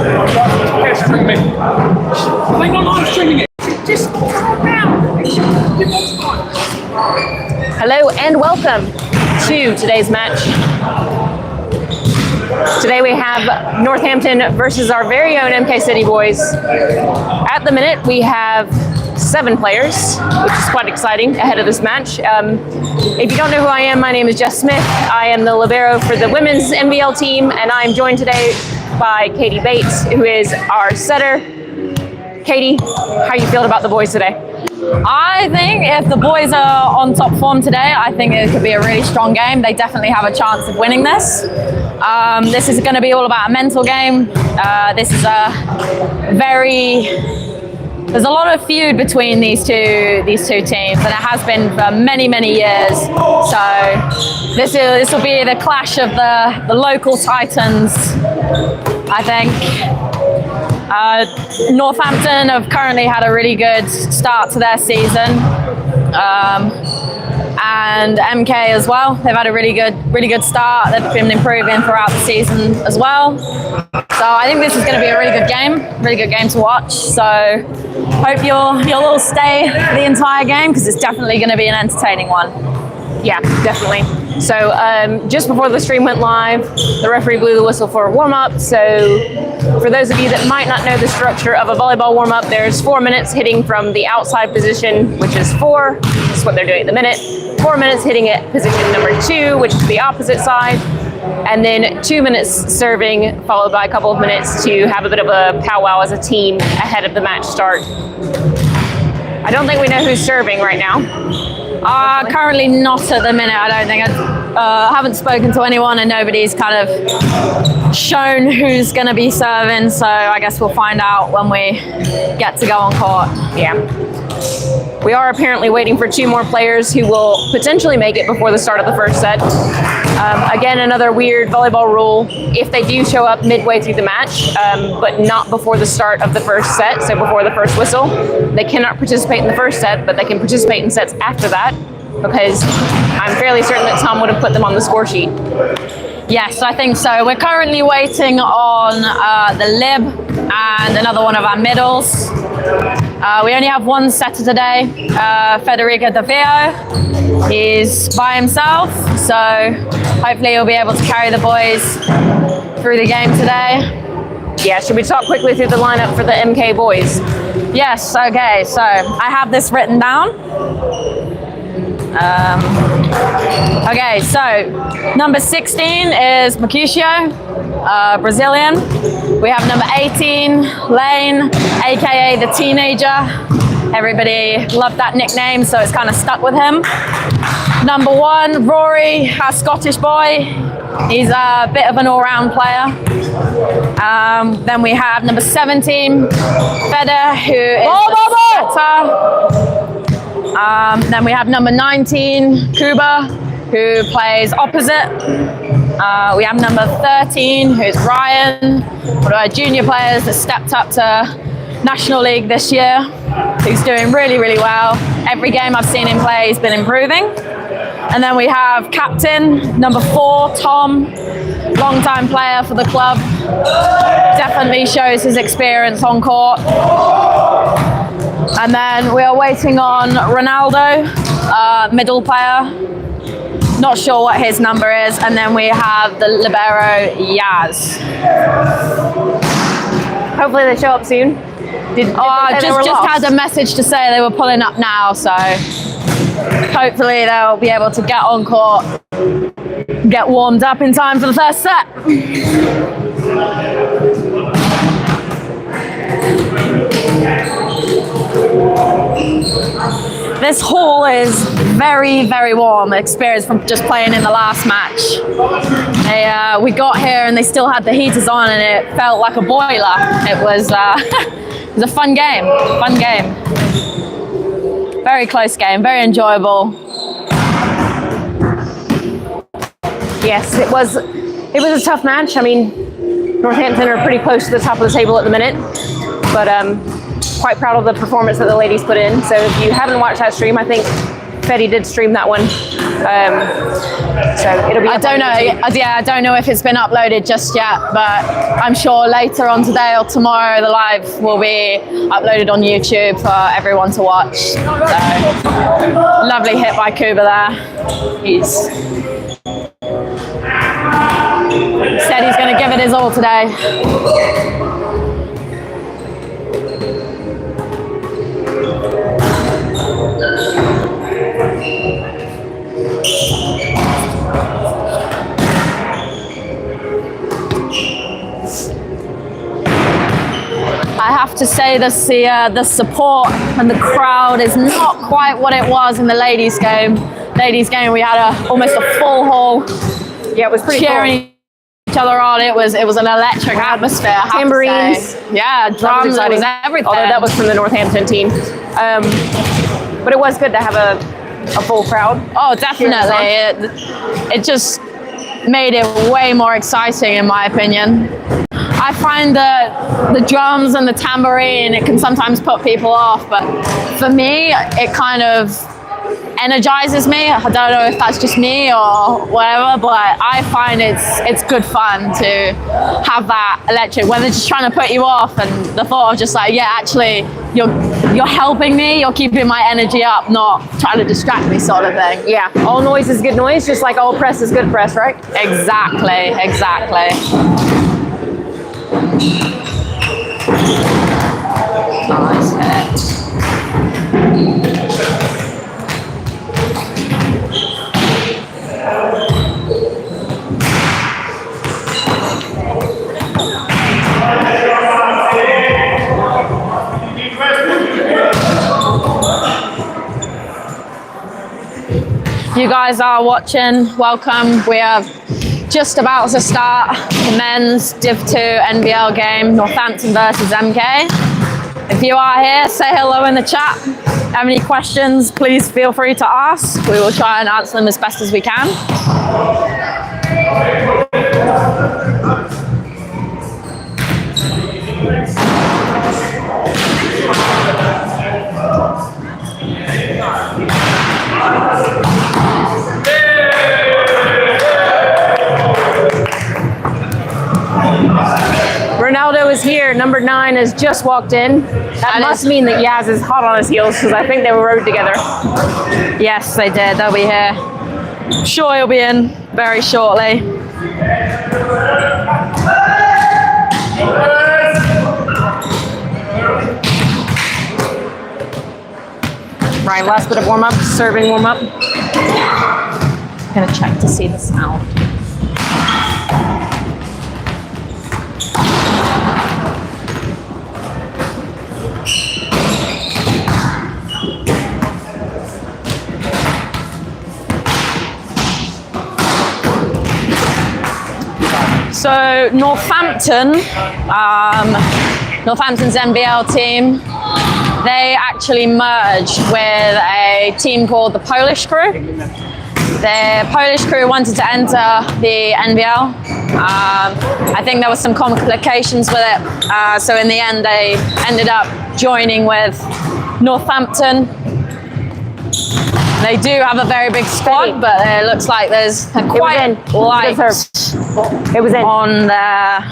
Streaming. They're not live streaming it. Just calm down. Hello and welcome to today's match. Today we have Northampton versus our very own MK City boys. At the minute we have 7 players, which is quite exciting ahead of this match. If you don't know who I am, my name is Jess Smith. I am the libero for the women's NVL team, and I'm joined today by Katie Bates, who is our setter. Katie, how you feeling about the boys today? I think if the boys are on top form today, I think it could be a really strong game. They definitely have a chance of winning this. This is going to be all about a mental game. This is there's a lot of feud between these two teams, and it has been for many, many years. So this will be the clash of the local titans, I think. Northampton have currently had a really good start to their season, and MK as well. They've had a really good start. They've been improving throughout the season as well. So I think this is going to be a really good game to watch. So hope you'll all stay for the entire game, because it's definitely going to be an entertaining one. Yeah, definitely. So just before the stream went live, the referee blew the whistle for a warm-up. So for those of you that might not know the structure of a volleyball warm-up, there's 4 minutes hitting from the outside position, which is 4. That's what they're doing at the minute. 4 minutes hitting at position number 2, which is the opposite side. And then 2 minutes serving, followed by a couple of minutes to have a bit of a powwow as a team ahead of the match start. I don't think we know who's serving right now. Currently not at the minute, I don't think. I haven't spoken to anyone, and nobody's kind of shown who's going to be serving, so I guess we'll find out when we get to go on court. Yeah. We are apparently waiting for 2 more players who will potentially make it before the start of the first set. Again, another weird volleyball rule. If they do show up midway through the match, but not before the start of the first set, so before the first whistle, they cannot participate in the first set, but they can participate in sets after that, because I'm fairly certain that Tom would have put them on the score sheet. Yes, I think so. We're currently waiting on the lib and another one of our middles. We only have one setter today, Federico Davio. He's by himself, so hopefully he'll be able to carry the boys through the game today. Yeah, should we talk quickly through the lineup for the MK boys? Yes, okay, so I have this written down. Okay, so number 16 is Mercutio, Brazilian. We have number 18, Lane, aka the teenager. Everybody loved that nickname, so it's kind of stuck with him. Number 1, Rory, our Scottish boy. He's a bit of an all-round player. Then we have number 17, Feder, who is a setter. Then we have number 19, Kuba, who plays opposite. We have number 13, who's Ryan, one of our junior players that stepped up to National League this year, who's doing really, really well. Every game I've seen him play, he's been improving. And then we have captain, number 4, Tom, long-time player for the club. Definitely shows his experience on court. And then we are waiting on Ronaldo, middle player. Not sure what his number is. And then we have the libero, Yaz. Hopefully they show up soon. Just had a message to say they were pulling up now, so hopefully they'll be able to get on court, get warmed up in time for the first set. This hall is very, very warm. Experience from just playing in the last match. We got here and they still had the heaters on, and it felt like a boiler. It was it was a fun game. Very close game. Very enjoyable. Yes, it was a tough match. I mean, Northampton are pretty close to the top of the table at the minute, but quite proud of the performance that the ladies put in. So if you haven't watched that stream, I think Fetty did stream that one So it'll be. I don't know. Yeah, I don't know if it's been uploaded just yet, but I'm sure later on today or tomorrow the live will be uploaded on YouTube for everyone to watch. So, lovely hit by Kuba there. He's said he's going to give it his all today. I have to say the support and the crowd is not quite what it was in the ladies' game. Ladies' game, we had almost a full hall. Yeah, it was pretty cheering each other on. It was an electric atmosphere. I have to Tambourines. say. Yeah, drums. It was everything. Although that was from the Northampton team, but it was good to have a full crowd. Oh, definitely. It just made it way more exciting, in my opinion. I find that the drums and the tambourine, it can sometimes put people off, but for me, it kind of energizes me. I don't know if that's just me or whatever, but I find it's good fun to have that electric, when they're just trying to put you off, and the thought of just like, yeah, actually, you're helping me, you're keeping my energy up, not trying to distract me, sort of thing. Yeah, all noise is good noise, just like all press is good press, right? Exactly. Nice hit. You guys are watching, welcome. We are just about to start the men's Div 2 NVL game, Northampton versus MK. If you are here, say hello in the chat. Have any questions, please feel free to ask. We will try and answer them as best as we can. Ronaldo is here. Number 9 has just walked in. That must mean that Yaz is hot on his heels, because I think they were rode together. Yes, they did. They'll be here. Sure, he'll be in very shortly. Right, last bit of warm-up, serving warm-up. Gonna check to see the sound. So Northampton's NVL team, they actually merged with a team called the Polish Crew. The Polish Crew wanted to enter the NVL. I think there was some complications with it. So in the end, they ended up joining with Northampton. They do have a very big squad, but it looks like there's quite light on their.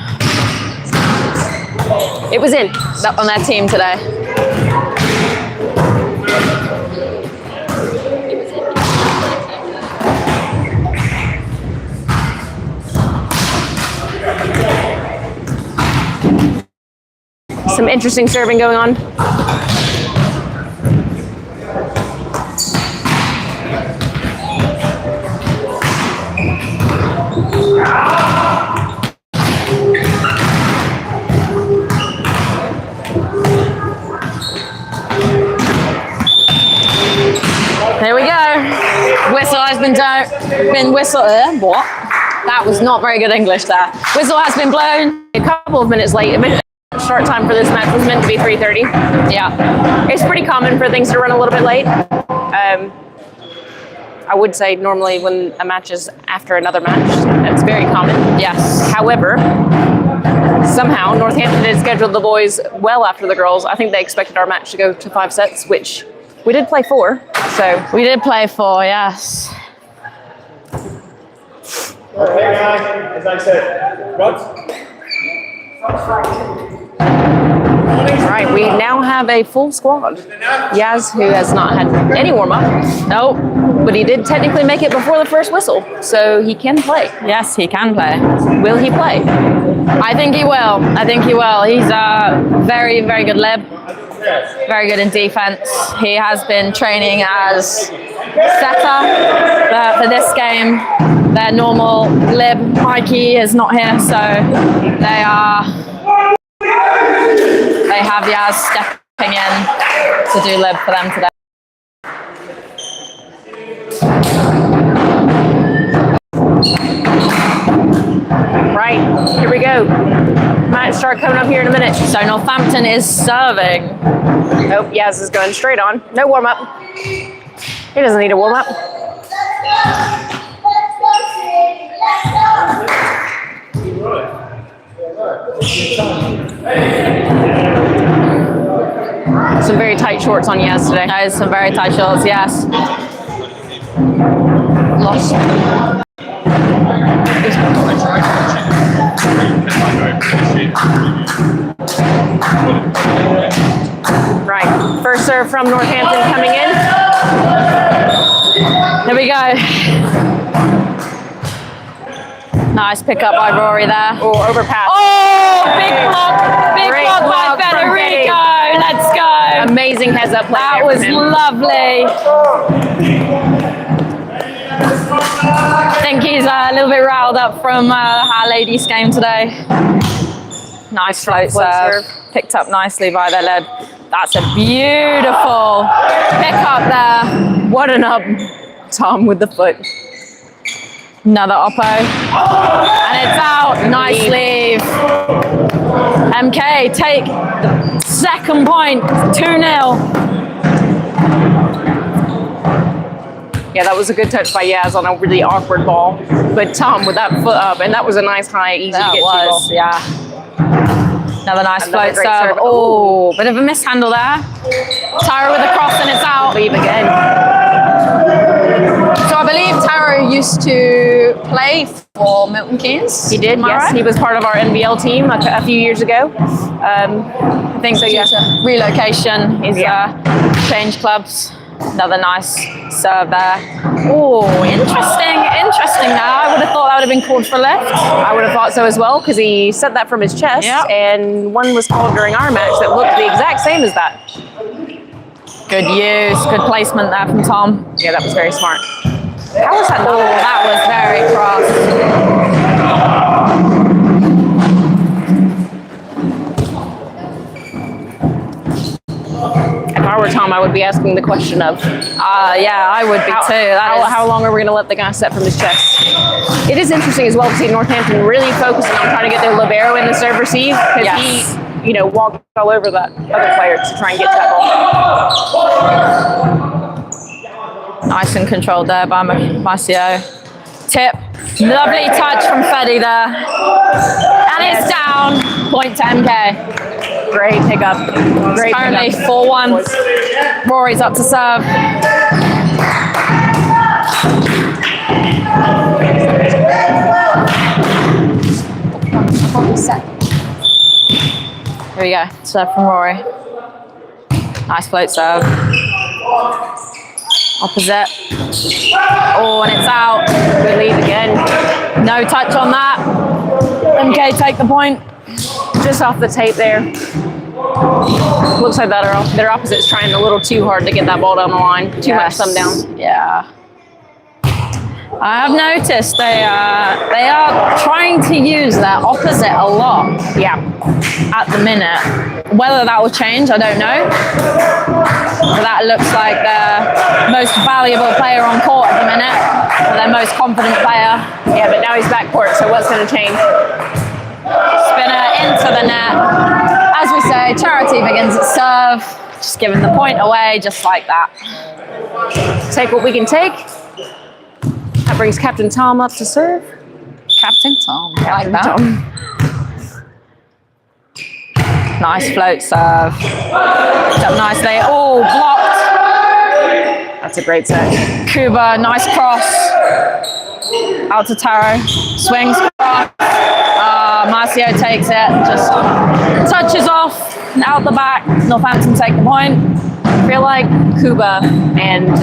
It was in. On their team today. Some interesting serving going on. There we go. Whistle has been whistled. What? That was not very good English there. Whistle has been blown. A couple of minutes late. Start time for this match was meant to be 3:30. Yeah. It's pretty common for things to run a little bit late. I would say normally when a match is after another match, that's very common. Yes. However, somehow Northampton had scheduled the boys well after the girls. I think they expected our match to go to 5 sets, which we did play 4. So we did play 4, yes. Okay, guys, as I said, Rods. Right, we now have a full squad. Yaz, who has not had any warm-up. Nope, but he did technically make it before the first whistle, so he can play. Yes, he can play. Will he play? I think he will. I think he will. He's a very, very good lib. Very good in defense. He has been training as setter for this game. Their normal lib, Mikey, is not here, so they have Yaz stepping in to do lib for them today. Right, here we go. Might start coming up here in a minute. So Northampton is serving. Nope, Yaz is going straight on. No warm-up. He doesn't need a warm-up. Some very tight shorts on Yaz today. That is some very tight shorts, yes. Lost. Right, first serve from Northampton coming in. There we go. Nice pickup by Rory there. Oh, overpass. Oh, big Great block block by from Federico. Let's go. Amazing heads-up play. That there was from him. lovely. I think he's a little bit riled up from our ladies game today. Nice float serve. Picked up nicely by their lead. That's a beautiful pick up there. What an up, Tom with the foot. Another oppo. And it's out. Nice leave. MK take the second point. 2-0. Yeah, that was a good touch by Yaz on a really awkward ball. But Tom with that foot up, and that was a nice high, easy to get to ball. Yeah. Another nice Another float great serve. serve. Oh, bit of a mishandle there. Tyra with a cross and it's out. Leave again. So I believe Tyra used to play for Milton Keynes. He did, Am I yes. right? He was part of our NVL team a few years ago. I think so, yeah. Relocation. He's changed clubs. Another nice serve there. Oh, interesting there. I would have thought that would have been called for left. I would have thought so as well, because he set that from his chest, Yep. and one was called during our match that looked the exact same as that. Good use, good placement there from Tom. Yeah, that was very smart. How was that? Oh, that was very cross. If I were Tom, I would be asking the question of, Yeah, I would be too. how long are we going to let the guy set from his chest? It is interesting as well to see Northampton really focusing on trying to get their libero in the serve receive, because Yes. he, walked all over that other player to try and get to that ball. Nice and controlled there by Marcio. Tip. Lovely touch from Fedi there. And it's down. Point to MK. Great pickup. Great Currently pickup. 4-1. Rory's up to serve. Here we go. Serve from Rory. Nice float serve. Opposite. Oh, and it's out. Good lead again. No touch on that. MK take the point. Just off the tape there. Looks like their opposite's trying a little too hard to get that ball down the line. Too much thumb down. Yeah. I have noticed they are trying to use their opposite a lot. Yeah. At the minute. Whether that will change, I don't know. But that looks like their most valuable player on court at the minute. Or their most confident player. Yeah, but now he's backcourt, so what's going to change? Spinner into the net. As we say, charity begins at serve. Just giving the point away, just like that. Take what we can take. That brings Captain Tom up to serve. Captain Tom, I like that. Nice float serve. Picked up nicely. Oh, blocked. That's a great set. Kuba, nice cross. out to Taro. Swings cross. Marcio takes it, just touches off, out the back. Northampton take the point. I feel like Kuba and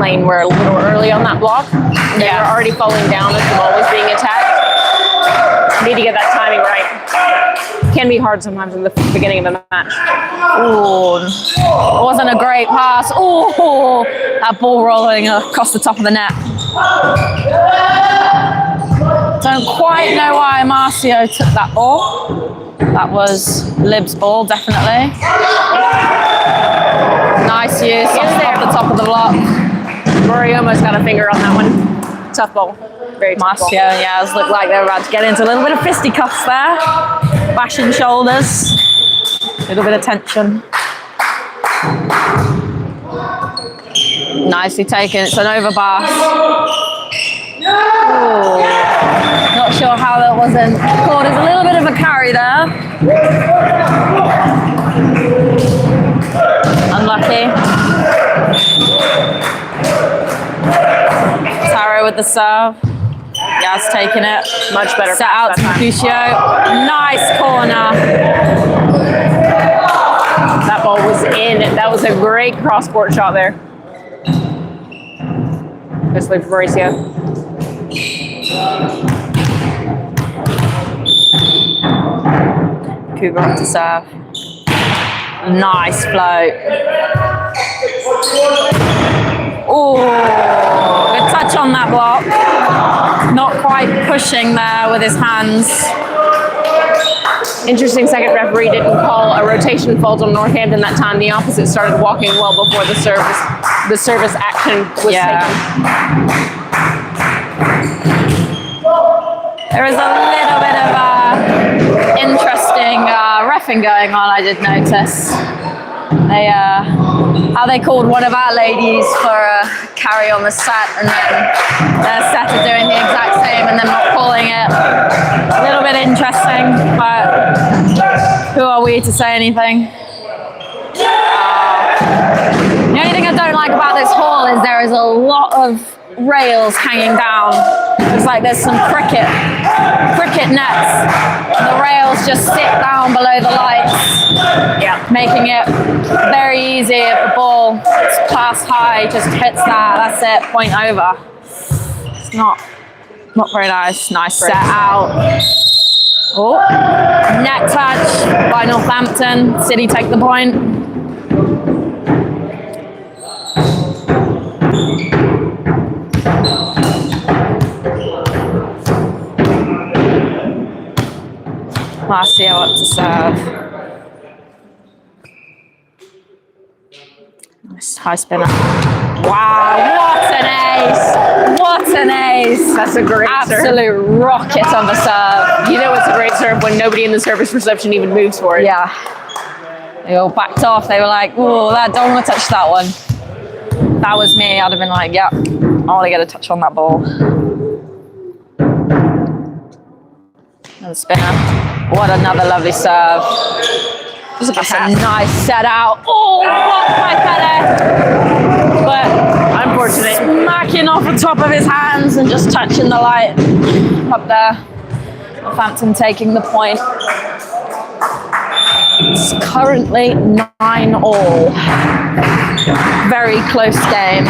Lane were a little early on that block. They were already falling down as the ball was being attacked. Need to get that timing right. Can be hard sometimes in the beginning of a match. Ooh, wasn't a great pass. Ooh, that ball rolling across the top of the net. Don't quite know why Marcio took that ball. That was Lib's ball, definitely. Nice use off the top of the block. Rory almost got a finger on that one. Tough ball. Very tough Marcio, ball. yeah, it looked like they were about to get into a little bit of fisticuffs there. Bashing shoulders. A little bit of tension. Nicely taken. It's an overpass. Ooh. Not sure how that wasn't caught. There's a little bit of a carry there. Unlucky. Taro with the serve. Yaz taking it. Much better. Set out to Mercutio. Nice corner. That ball was in. That was a great cross-court shot there. This way for Mauricio. Kuba on to serve. Nice float. Oh, good touch on that block. Not quite pushing there with his hands. Interesting, second referee didn't call a rotation fault on Northampton that time. The opposite started walking well before the service action was taken. There is a little bit of interesting reffing going on, I did notice. How they called one of our ladies for a carry on the set, and then their setter doing the exact same and then not calling it. A little bit interesting, but who are we to say anything? The only thing I don't like about this hall is there is a lot of rails hanging down. Looks like there's some cricket nets. The rails just sit down below the lights, making it very easy if the ball is class high, just hits that, that's it, point over. It's not very nice. Nice set out. Oh, net touch by Northampton. City take the point. Marcio up to serve. Nice high spinner. Wow, what an ace! What an ace! That's a great serve. Absolute rocket on the serve. You know it's a great serve when nobody in the service reception even moves for it. Yeah. They all backed off. They were like, oh, I don't want to touch that one. If that was me, I'd have been like, yeah, I want to get a touch on that ball. And spinner. What another lovely serve. That's a nice set out. Oh, what my fella. But Unfortunate. smacking off the top of his hands and just touching the light up there. Northampton taking the point. It's currently 9-all. Very close game.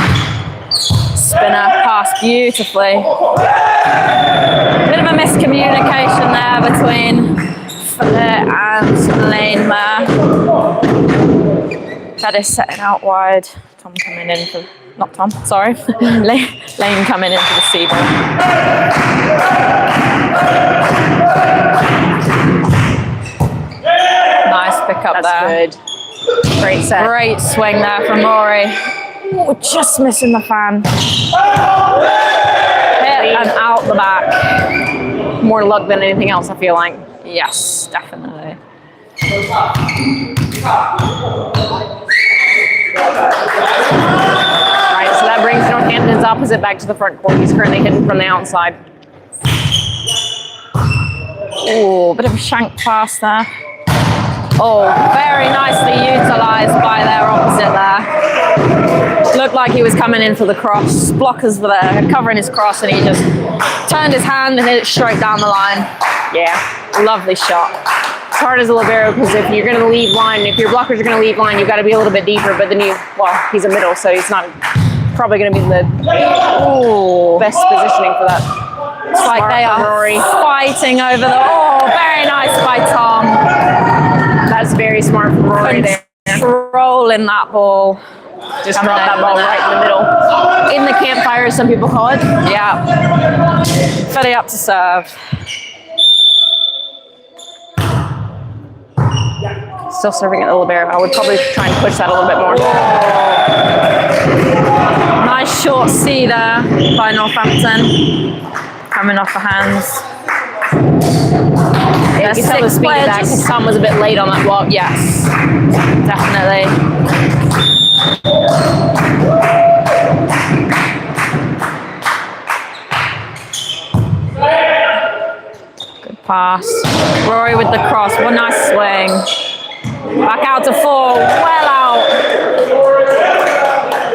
Spinner passed beautifully. Bit of a miscommunication there between Philip and Lane there. That is setting out wide. Tom coming in for, not Tom, sorry. Lane coming in for the C ball. Nice pick up there. That's good. Great set. Great swing there from Rory. Oh, just missing the fan. Hit and out the back. More luck than anything else, I feel like. Yes, definitely. Right, so that brings Northampton's opposite back to the front court. He's currently hitting from the outside. Oh, bit of a shank pass there. Oh, very nicely utilised by their opposite there. Looked like he was coming in for the cross. Blockers were there, covering his cross, and he just turned his hand and hit it straight down the line. Yeah. Lovely shot. It's hard as a libero because if you're going to leave line, if your blockers are going to leave line, you've got to be a little bit deeper. But then he's a middle, so he's not probably going to be the best positioning for that. It's like they are Rory. fighting over the. Oh, very nice by Tom. That's very smart from Rory there. Controlling that ball. Just drop that ball right in the middle. In the campfire, some people call it. Yeah. Fetty up to serve. Still serving at the libero. I would probably try and push that a little bit more. Nice short C there by Northampton. Coming off the hands. Yeah, you can tell the speed of that because Tom was a bit late on that block. Yes, definitely. Good pass. Rory with the cross. One nice swing. Back out to 4. Well out.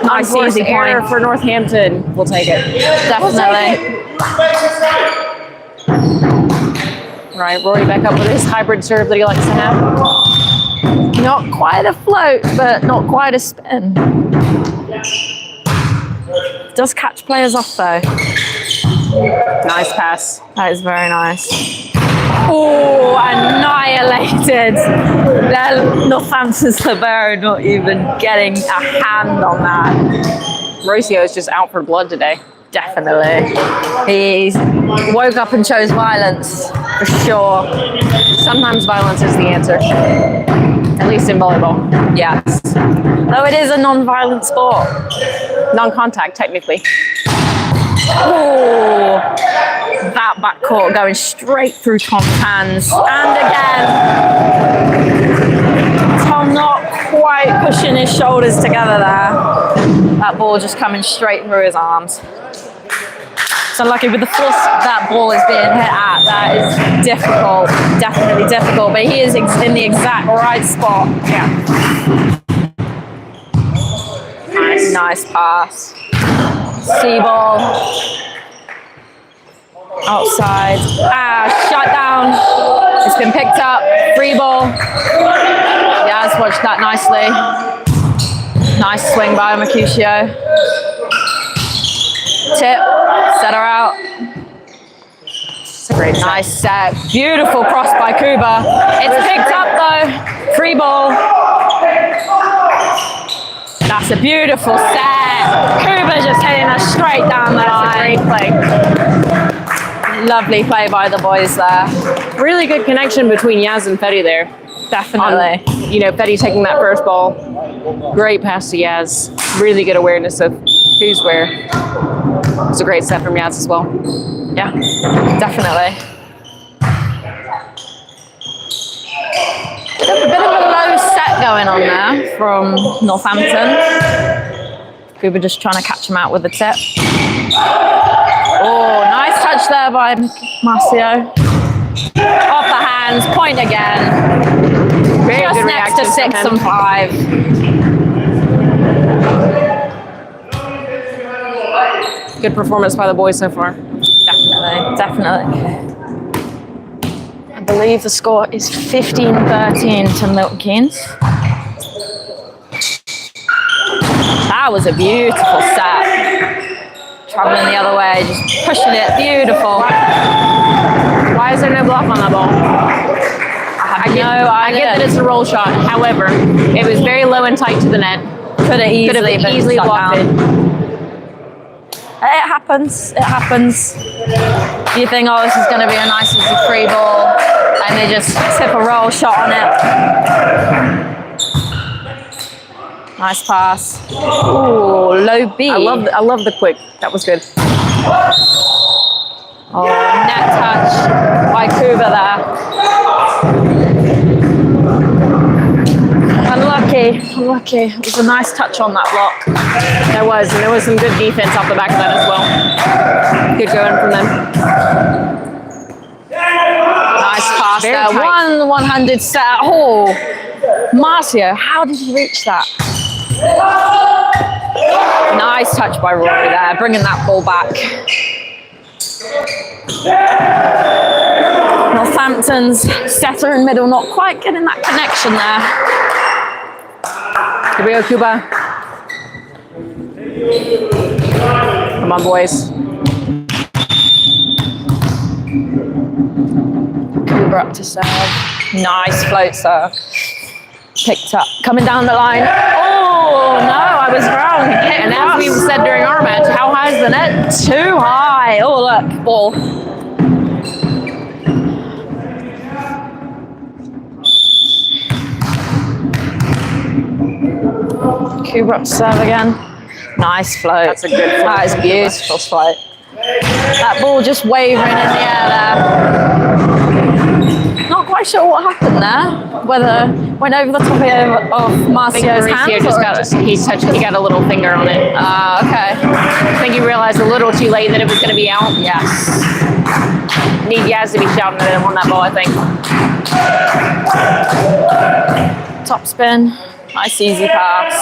Nice easy error point for Northampton. We'll take it. Definitely. Right, Rory back up with his hybrid serve that he likes to have. Not quite a float, but not quite a spin. Does catch players off though. Nice pass. That is very nice. Oh, annihilated. Northampton's libero not even getting a hand on that. Mauricio is just out for blood today. Definitely. He woke up and chose violence, for sure. Sometimes violence is the answer. At least in volleyball. Yes. Though it is a non-violent sport. Non-contact, technically. Oh, that backcourt going straight through Tom's hands. And again, Tom not quite pushing his shoulders together there. That ball just coming straight through his arms. So lucky with the force that ball is being hit at, that is difficult, definitely difficult, but he is in the exact right spot. Yeah. Nice pass. C-ball. Outside. Shut down. It's been picked up. Free ball. Yaz watched that nicely. Nice swing by Mercutio. Tip. Set her out. It's a great set. Nice set. Beautiful cross by Kuba. It's picked up though. Free ball. That's a beautiful set. Kuba just hitting her straight down the line. That's a great play. Lovely play by the boys there. Really good connection between Yaz and Fetty there. Definitely. Fetty taking that first ball. Great pass to Yaz. Really good awareness of who's where. It's a great set from Yaz as well. Yeah, definitely. A bit of a low set going on there from Northampton. Kuba just trying to catch him out with the tip. Oh, nice touch there by Marcio. Off the hands, point again. Very just good next to 6 and 5. Good performance by the boys so far. Definitely. I believe the score is 15-13 to Milton Keynes. That was a beautiful set. Traveling the other way, just pushing it, beautiful. Why is there no block on that ball? I get that it's a roll shot. However, it was very low and tight to the net. Could have easily blocked it. It happens. You think, oh, this is going to be a nice easy free ball, and they just tip a roll shot on it. Nice pass. Ooh, low B. I love the quick. That was good. Oh, net touch by Kuba there. Unlucky. It was a nice touch on that block. There was some good defense off the back of that as well. Good going from them. Nice pass Very there. tight. 1-handed set. Oh, Marcio, how did he reach that? Nice touch by Rory there, bringing that ball back. Northampton's setter in middle, not quite getting that connection there. Here we go, Cuba. Come on, boys. Cuba up to serve. Nice float serve. Picked up, coming down the line. Oh, no, I was wrong. And as we said during our match, how high is the net? Too high. Oh, look, ball. Cuba up to serve again. Nice float. That's a good float. That is beautiful float. That ball just wavering in the air there. Not quite sure what happened there. Whether went over the top of Marcio's hands. He got a little finger on it. Okay. I think he realized a little too late that it was going to be out. Yes. Need Yaz to be shouting at him on that ball, I think. Top spin. Nice easy pass.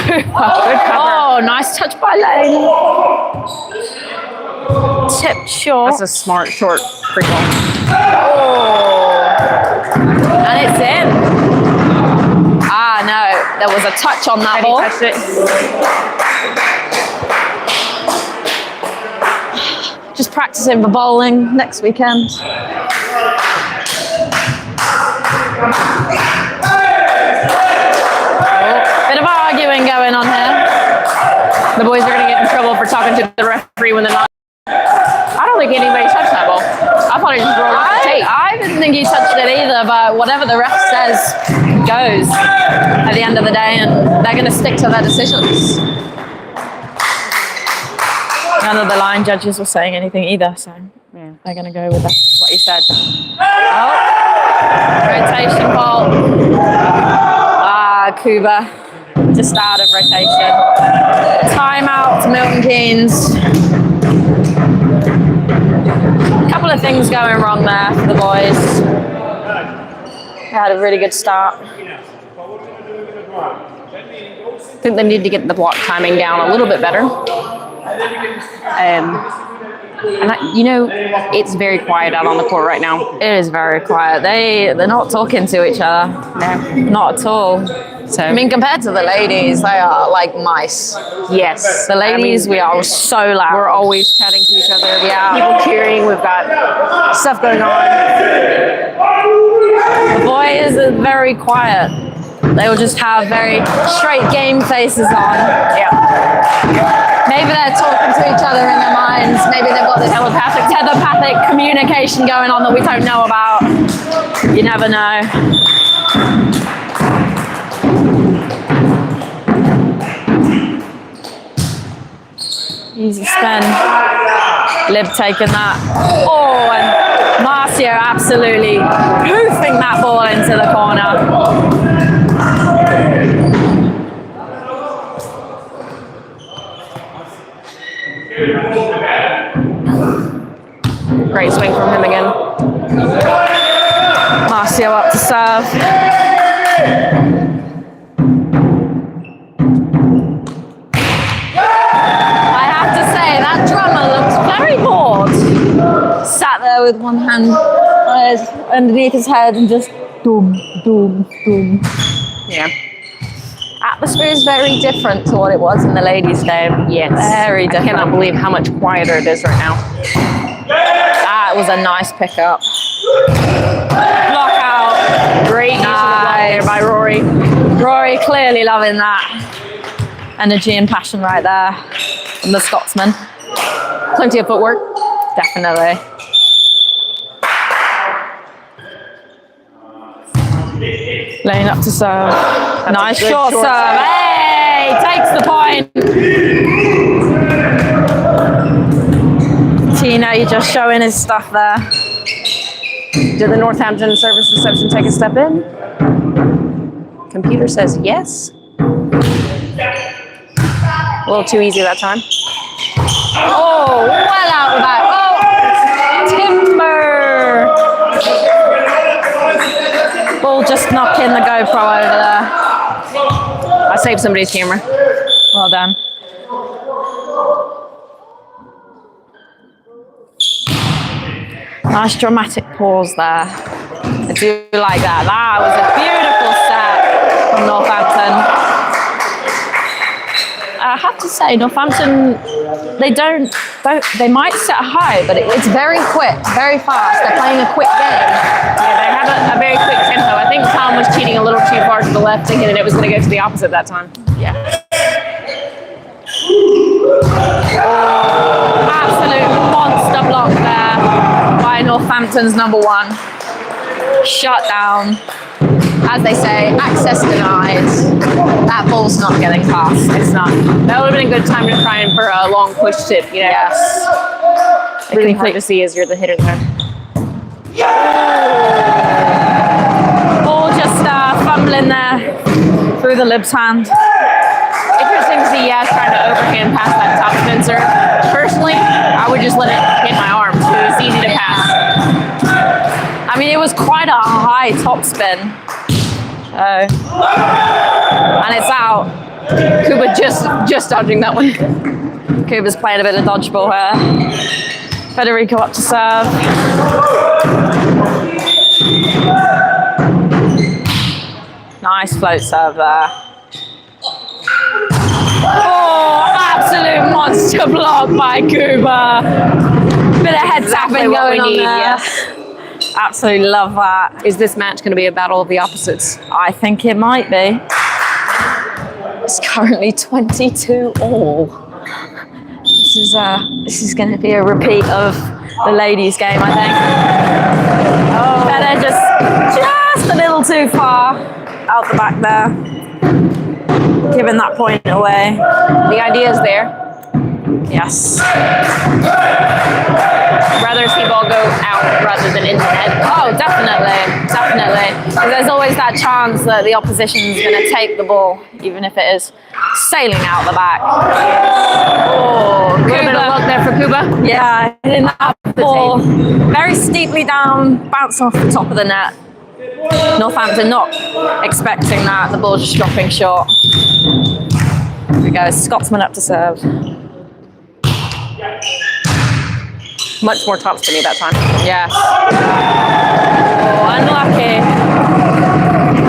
Good cover. Oh, nice touch by Lane. Tipped short. That's a smart short free ball. Oh. And it's in. Ah, no. There was a touch on that ball. He touched it. Just practicing for bowling next weekend. Bit of arguing going on here. The boys are going to get in trouble for talking to the referee when they're not. I don't think anybody touched that ball. I thought it just rolled off the tape. I didn't think he touched it either, but whatever the ref says goes at the end of the day, and they're going to stick to their decisions. None of the line judges were saying anything either, so yeah, they're going to go with what he said. Oh, rotation ball. Cuba just out of rotation. Timeout to Milton Keynes. A couple of things going wrong there for the boys. They had a really good start. I think they need to get the block timing down a little bit better. It's very quiet out on the court right now. It is very quiet. They're not talking to each other. No, not at all. So I mean, compared to the ladies, they are like mice. Yes, The ladies, we are so loud. We're always chatting to each other. Yeah. People cheering. We've got stuff going on. The boys are very quiet. They will just have very straight game faces on. Yeah. Maybe they're talking to each other in their minds. Maybe they've got this telepathic communication going on that we don't know about. You never know. Easy spin. Lib taking that. Oh, and Marcio absolutely hoofing that ball into the corner. Great swing from him again. Marcio up to serve. I have to say, that drummer looks very bored. Sat there with one hand underneath his head and just doom, doom, doom. Yeah. Atmosphere is very different to what it was in the ladies' game. Yes. Very different. I cannot believe how much quieter it is right now. That was a nice pickup. Block out. Great use of the block there by Rory. Rory clearly loving that. Energy and passion right there from the Scotsman. Plenty of footwork. Definitely. Laying up to serve. Nice short serve. Hey, takes the point. Tino just showing his stuff there. Did the Northampton service reception take a step in? Computer says yes. A little too easy that time. Oh, well out of that. Oh, timber. Ball just knocking the GoPro over there. I Save somebody's camera. Well done. Nice dramatic pause there. I do like that. That was a beautiful set from Northampton. I have to say, Northampton, they might set high, but it's very quick, very fast. They're playing a quick game. Yeah, they have a very quick tempo. I think Tom was cheating a little too far to the left, thinking that it was going to go to the opposite that time. Yeah. Oh, absolute monster block there by Northampton's number 1. Shut down. As they say, access denied. That ball's not getting past. It's not. That would have been a good time to try and for a long push tip, you know. Yes. Really hard to see as you're the hitter there. Ball just fumbling there through the lib's hand. Interesting to see Yaz trying to overhand pass that top spin serve. Personally, I would just let it hit my arm. It's easy to pass. I mean, it was quite a high top spin. And it's out. Kuba just dodging that one. Kuba's playing a bit of dodgeball here. Federico up to serve. Nice float serve there. Oh, absolute monster block by Kuba. Bit of head tapping going on there. Yes. Absolutely love that. Is this match going to be a battle of the opposites? I think it might be. It's currently 22-all. This is going to be a repeat of the ladies' game, I think. Oh, Feder just a little too far out the back there, giving that point away. The idea is there. Yes. Rather see ball go out rather than into the net. Oh, definitely. Because there's always that chance that the opposition's going to take the ball, even if it is sailing out the back. Oh, A little bit of luck there for Kuba. Yeah, hitting that ball very steeply down, bouncing off the top of the net. Northampton not expecting that, the ball just dropping short. Here we go, Scotsman up to serve. Much more top spinny that time. Yeah. Oh, unlucky.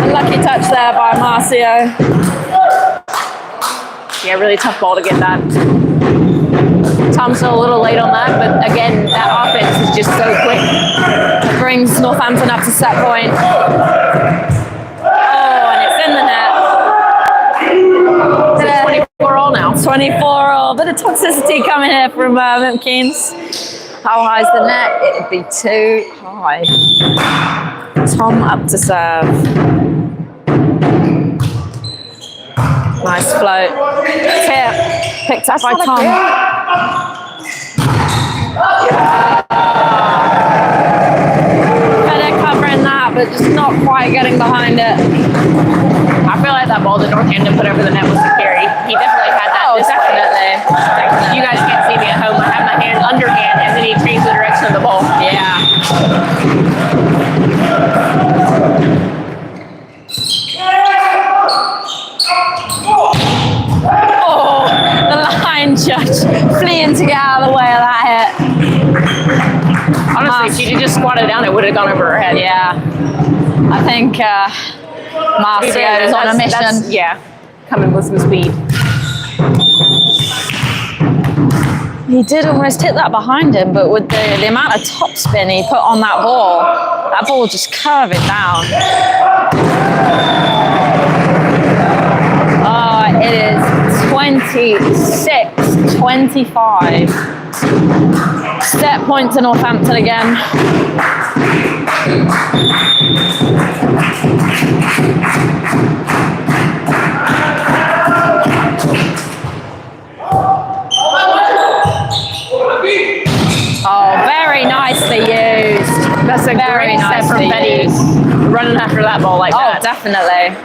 Unlucky touch there by Marcio. Yeah, really tough ball to get that. Tom's still a little late on that, but again, that offense is just so quick. It brings Northampton up to set point. Oh, and it's in the net. It's 24-all now. 24-all. Bit of toxicity coming here from Mimkins. How high is the net? It would be too high. Tom up to serve. Nice float. Tip. Picked up by Tom. Better covering that, but just not quite getting behind it. I feel like that ball that Northampton put over the net was a carry. He definitely had that. Oh, definitely. You guys can't see me at home. I have my hand underhand, and then he changed the direction of the ball. Yeah. Oh, the line judge fleeing to get out of the way of that hit. Honestly, if she just squatted down, it would have gone over her head. Yeah. I think Marcio is on a mission. Yeah, coming with some speed. He did almost hit that behind him, but with the amount of topspin he put on that ball just curving down. Oh, it is 26-25. Set point to Northampton again. Oh, very nicely used. That's a very great set from Betty, running after that ball like that. Oh, definitely.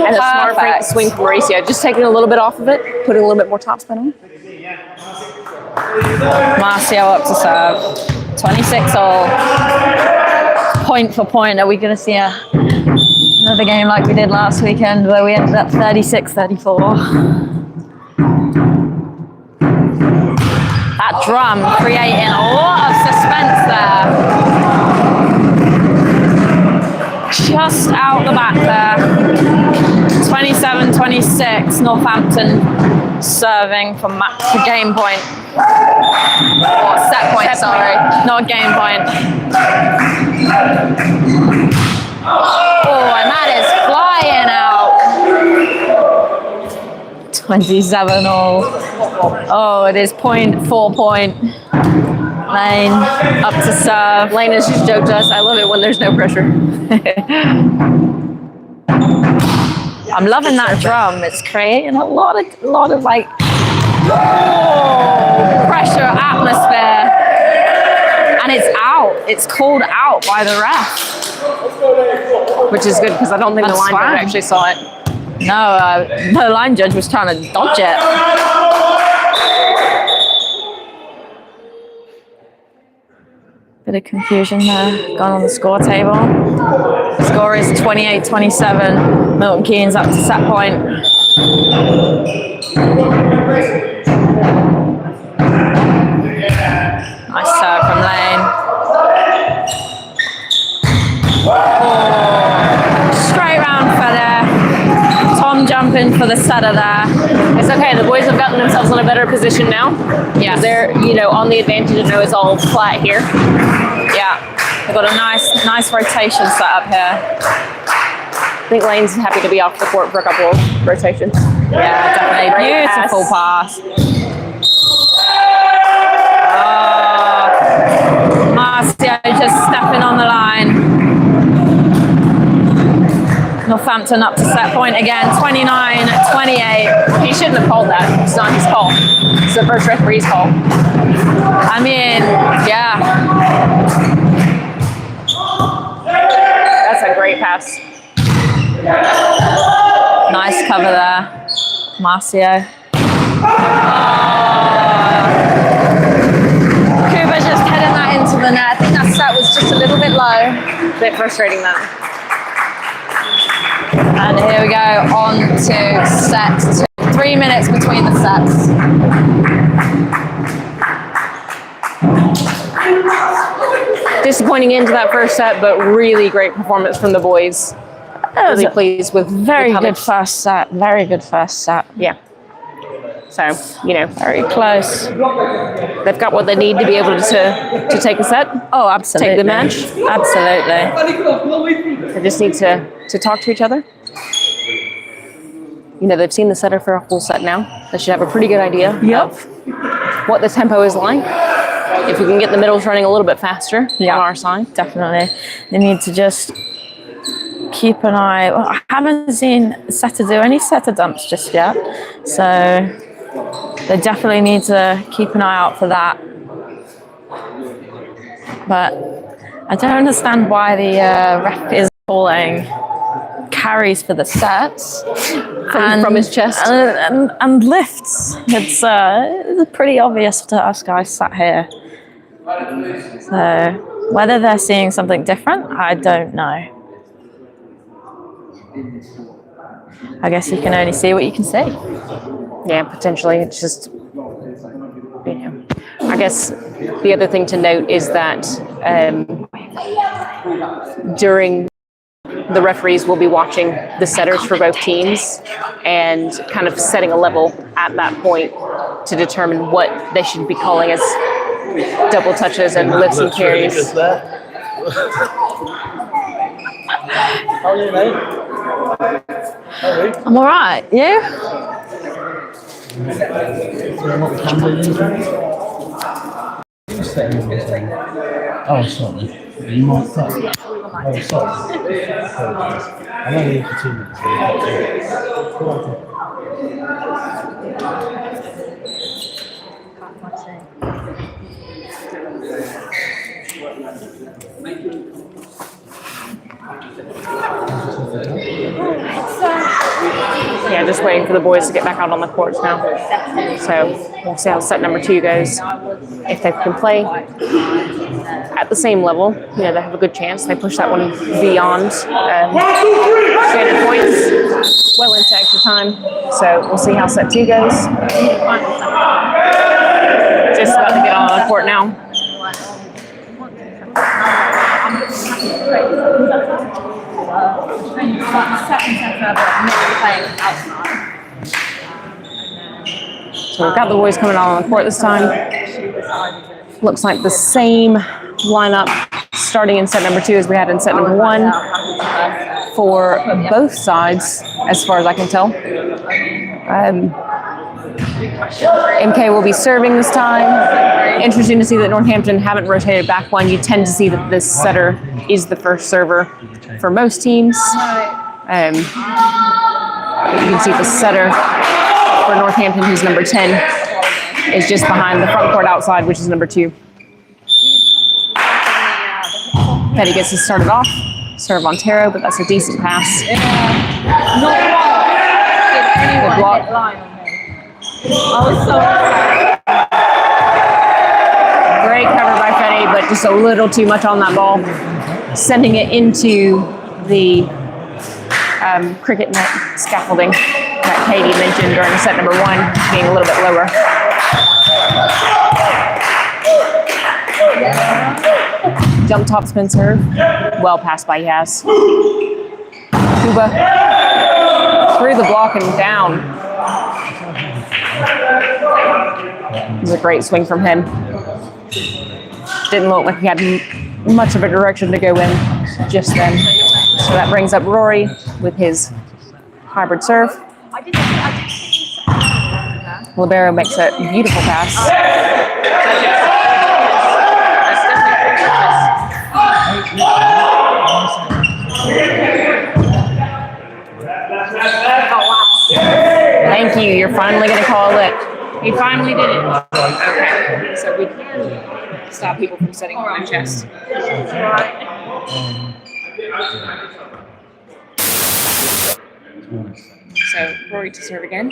And a smart Perfect. swing from Mauricio. Just taking a little bit off of it, putting a little bit more topspin on. Marcio up to serve. 26-all. Point for point. Are we going to see Another game like we did last weekend where we ended up 36-34. That drum creating a lot of suspense there. Just out the back there. 27-26, Northampton serving for game point. Or set point, sorry, not game point. Oh, and that is flying out. 27 all. Oh, it is 4 point. Lane up to serve. Lane has just joked us. I love it when there's no pressure. I'm loving that drum. It's creating a lot of like pressure atmosphere, and it's out. It's called out by the ref, Which is good because I don't think the line judge actually saw it. No, the line judge was trying to dodge it. Bit of confusion there, gone on the score table. The score is 28-27. Milton Keynes up to set point. Nice serve from Lane. Oh, straight round feather. Tom jumping for the setter there. It's okay. The boys have gotten themselves in a better position now. Yeah, they're on the advantage and know it's all flat here. Yeah, they've got a nice rotation set up here. I think Lane's happy to be off the court for a couple of rotations. Yeah, definitely. Great Beautiful pass. Marcio just stepping on the line. Northampton up to set point again, 29-28. He shouldn't have called that. It's not his call. It's the first referee's call. I mean, yeah. That's a great pass. Nice cover there, Marcio. Kuba just heading that into the net. I think that set was just a little bit low. A bit frustrating that. And here we go on to set 2. 3 minutes between the sets. Disappointing into that first set, but really great performance from the boys. Really pleased with Very how good first set. Very good first set. Yeah. So, very close. They've got what they need to be able to take a set. Oh, absolutely. Take the match. Absolutely. They just need to talk to each other. They've seen the setter for a whole set now. They should have a pretty good idea of what the tempo is like. If we can get the middles running a little bit faster on our side. Definitely. They need to just keep an eye. Well, I haven't seen setter do any setter dumps just yet. So they definitely need to keep an eye out for that. But I don't understand why the ref is calling carries for the sets from his chest and lifts. It's pretty obvious to us guys sat here. So whether they're seeing something different, I don't know. I guess you can only see what you can see. Yeah, potentially. It's just, I guess the other thing to note is that during the referees will be watching the setters for both teams and kind of setting a level at that point to determine what they should be calling as double touches and lifts and carries. How are you, mate? I'm all right. You? Oh, sorry. You might say. Oh, sorry. I'm only here for 2 minutes. Yeah, just waiting for the boys to get back out on the courts now. So we'll see how set number 2 goes. If they can play at at the same level, you know, they have a good chance. They push that one beyond standard points, well into extra time. So we'll see how set 2 goes. Just about to get on the court now. So we've got the boys coming on the court this time. Looks like the same lineup starting in set number 2 as we had in set number 1 for both sides, as far as I can tell. MK will be serving this time. Interesting to see that Northampton haven't rotated back one. You tend to see that this setter is the first server for most teams. You can see the setter for Northampton, who's number 10, is just behind the front court outside, which is number 2. Petty gets us started off. Serve Montero, but that's a decent pass. Good block. Great cover by Fetty, but just a little too much on that ball, sending it into the cricket net scaffolding that Katie mentioned during set number 1, being a little bit lower. Jump top spin serve, well passed by Yaz. Kuba through the block and down. It was a great swing from him. Didn't look like he had much of a direction to go in just then. So that brings up Rory with his hybrid serve. Libero makes a beautiful pass. Thank you. You're finally going to call it. He finally did it. Okay. So we can stop people from setting on my chest. So Rory to serve again.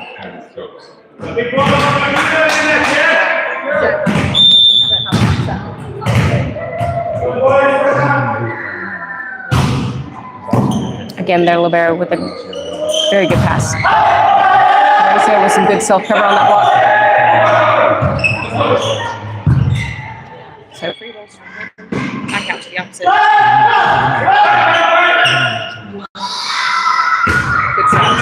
Again, their libero with a very good pass. There was some good self-cover on that block. So free balls back out to the opposite. Good sound.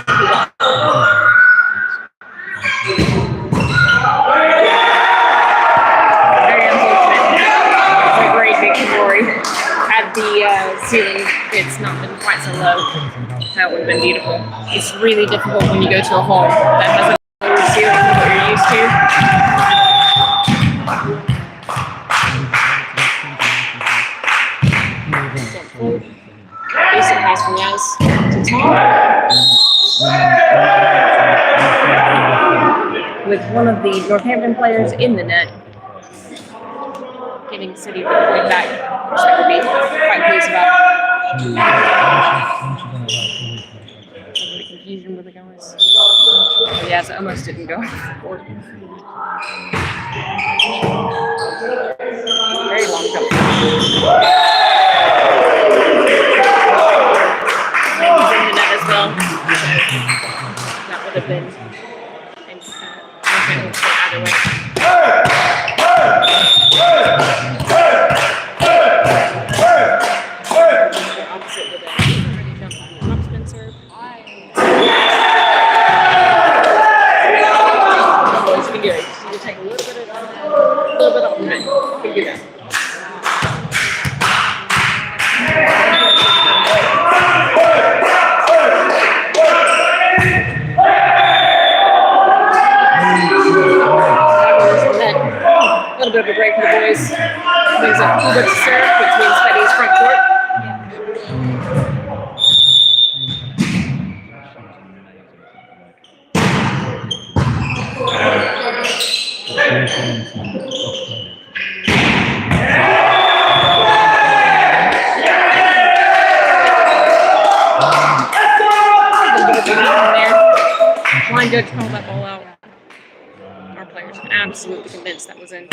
Very unfortunate. It's a great big Rory. Had the ceiling, it's not been quite so low. That would have been beautiful. It's really difficult when you go to a home that has a lower ceiling than what you're used to. Decent pass from Yaz to Tom. With one of the Northampton players in the net, getting City the point back, which they would be quite pleased about. A little bit confusion with the guys. Yes, it almost didn't go forward. Very long jump. He's in the net as well. That would have been either way. Opposite with a jump top spin serve. Boys can do it. So you take a little bit off of it. You can do that. A little bit of a break for the boys. Brings up Kuba to serve, which means Betty's front court. Line judge called that ball out. Our players are absolutely convinced that was in.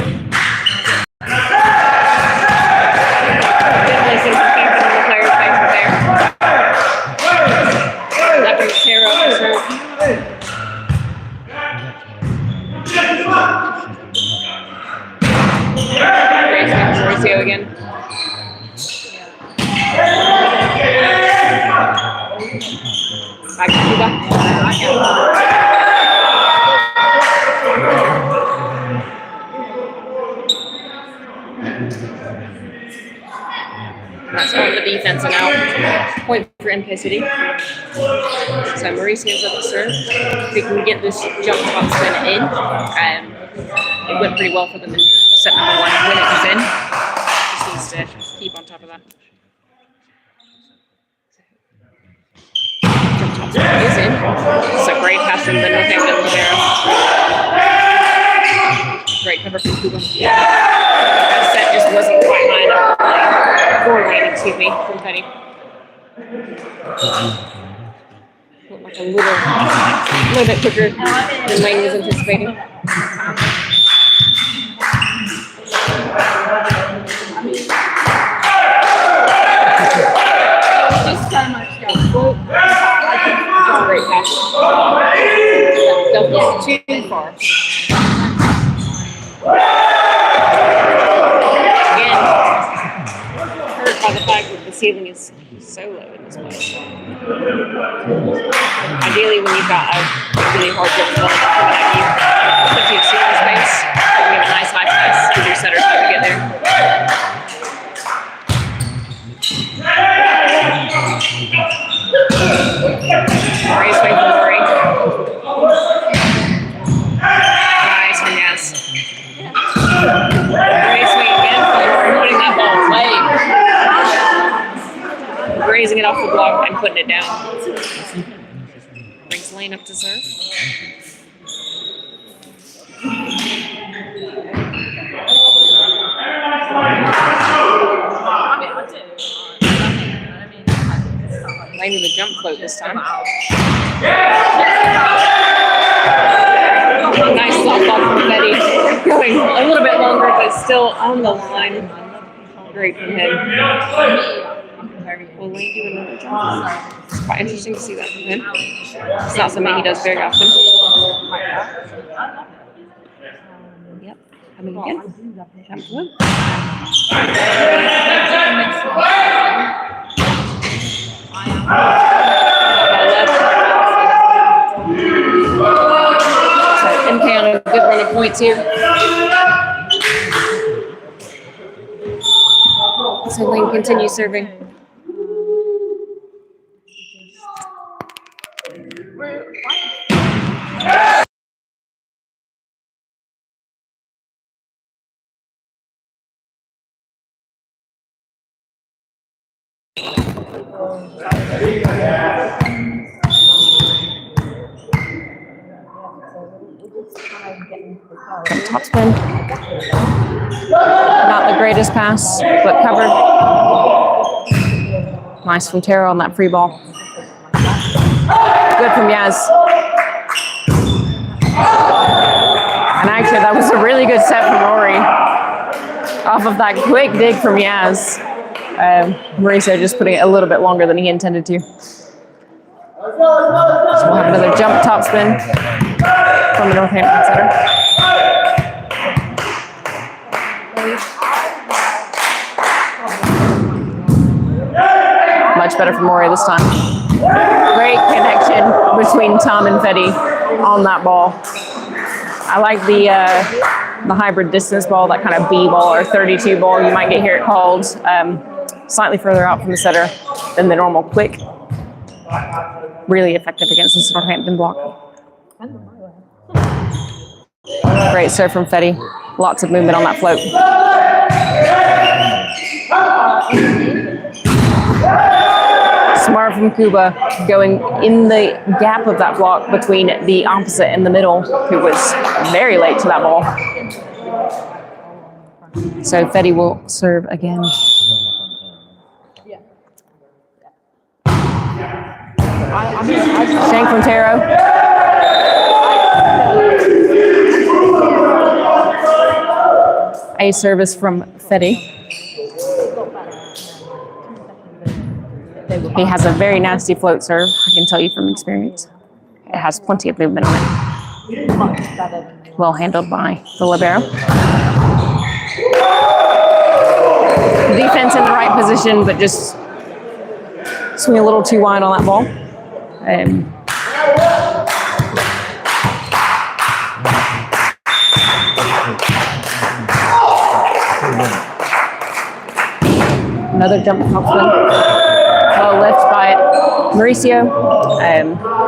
Back to Cuba. That's all the defense and out. Point for NVL. So Mauricio's up to serve. If we can get this jump top spin in, it went pretty well for them in set number 1 when it was in. Just needs to keep on top of that. Jump top spin is in. It's a great pass from the Northampton libero. Great cover from Cuba. That set just wasn't quite high enough. Lane, excuse me, from Penny. Looked like a little bit quicker than Lane was anticipating. Just so much great pass. Don't get too far. By the fact that the ceiling is so low in this place. Ideally, when you've got a really hard grip ball coming at you, plenty of ceiling space, you can get a nice high pass because your setter's not going to get there. Murray's waiting for Murray. Nice from Yaz. Murray's waiting again for Murray, putting that ball away. Raising it off the block and putting it down. Brings Lane up to serve. Lane with a jump float this time. Nice softball from Betty. Going a little bit longer, but still on the line. Great from him. Will Lane do another jump? It's quite interesting to see that from him. It's not something he does very often. Yep, coming again. Jump one. So MK on a good run of points here. So Lane continues serving. Topspin. Not the greatest pass, but covered. Nice from Tara on that free ball. Good from Yaz. And actually, that was a really good set from Rory. Off of that quick dig from Yaz. Mauricio just putting it a little bit longer than he intended to. So we'll have another jump topspin from the Northampton setter. Much better from Rory this time. Great connection between Tom and Fetty on that ball. I like the hybrid distance ball, that kind of B ball or 32 ball you might get here called, slightly further out from the setter than the normal quick. Really effective against this Northampton block. Great serve from Fetty. Lots of movement on that float. Smart from Cuba, going in the gap of that block between the opposite and the middle, who was very late to that ball. So Fetty will serve again. Shank from Taro. A service from Fetty. He has a very nasty float serve, I can tell you from experience. It has plenty of movement on it. Well handled by the libero. Defense in the right position, but just swing a little too wide on that ball. Another jump topspin. Well lift by Mauricio.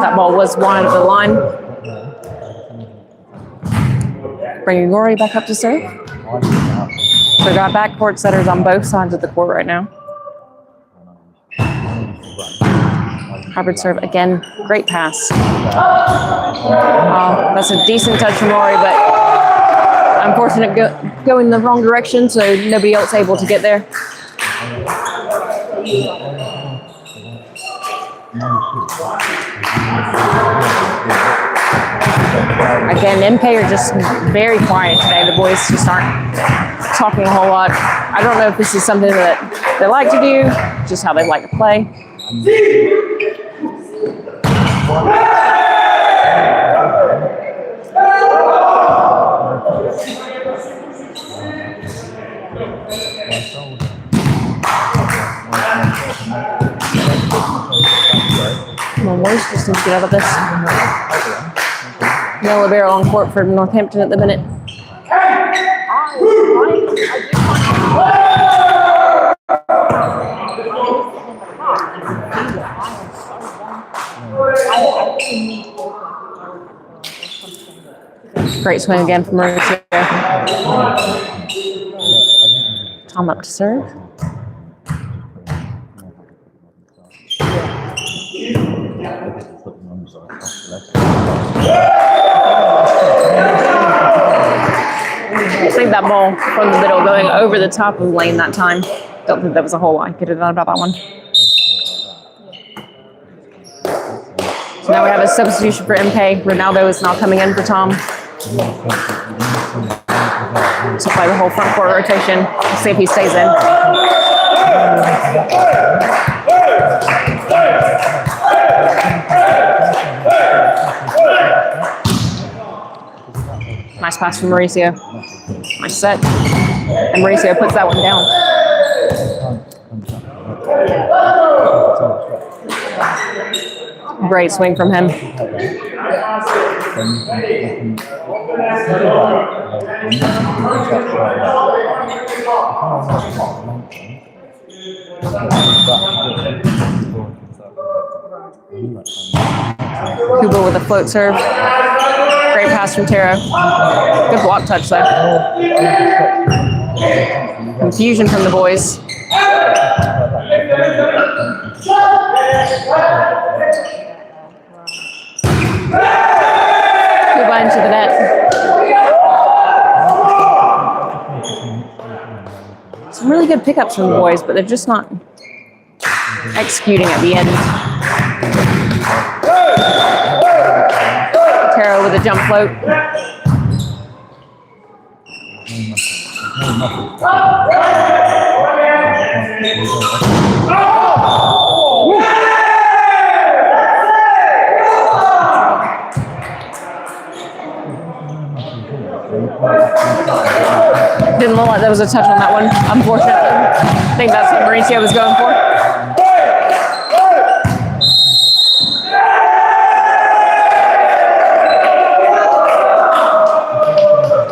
That ball was wide of the line. Bringing Rory back up to serve. So we've got backcourt setters on both sides of the court right now. Hybrid serve again, great pass. That's a decent touch from Rory, but unfortunate going the wrong direction, so nobody else able to get there. Again, MK are just very quiet today. The boys just aren't talking a whole lot. I don't know if this is something that they like to do, just how they like to play. Come on, boys, just need to get out of this. No libero on court for Northampton at the minute. Great swing again from Mauricio. Tom up to serve. I think that ball from the middle going over the top of the lane that time. Don't think that was a hole. I could have done about that one. So now we have a substitution for MK. Ronaldo is now coming in for Tom. So play the whole front court rotation. Let's see if he stays in. Nice pass from Mauricio. Nice set. And Mauricio puts that one down. Great swing from him. Kubo with a float serve. Great pass from Taro. Good block touch though. Confusion from the boys. Kubo into the net. Some really good pickups from the boys, but they're just not executing at the end. Taro with a jump float. Didn't look like there was a touch on that one, unfortunately. I think that's what Mauricio was going for.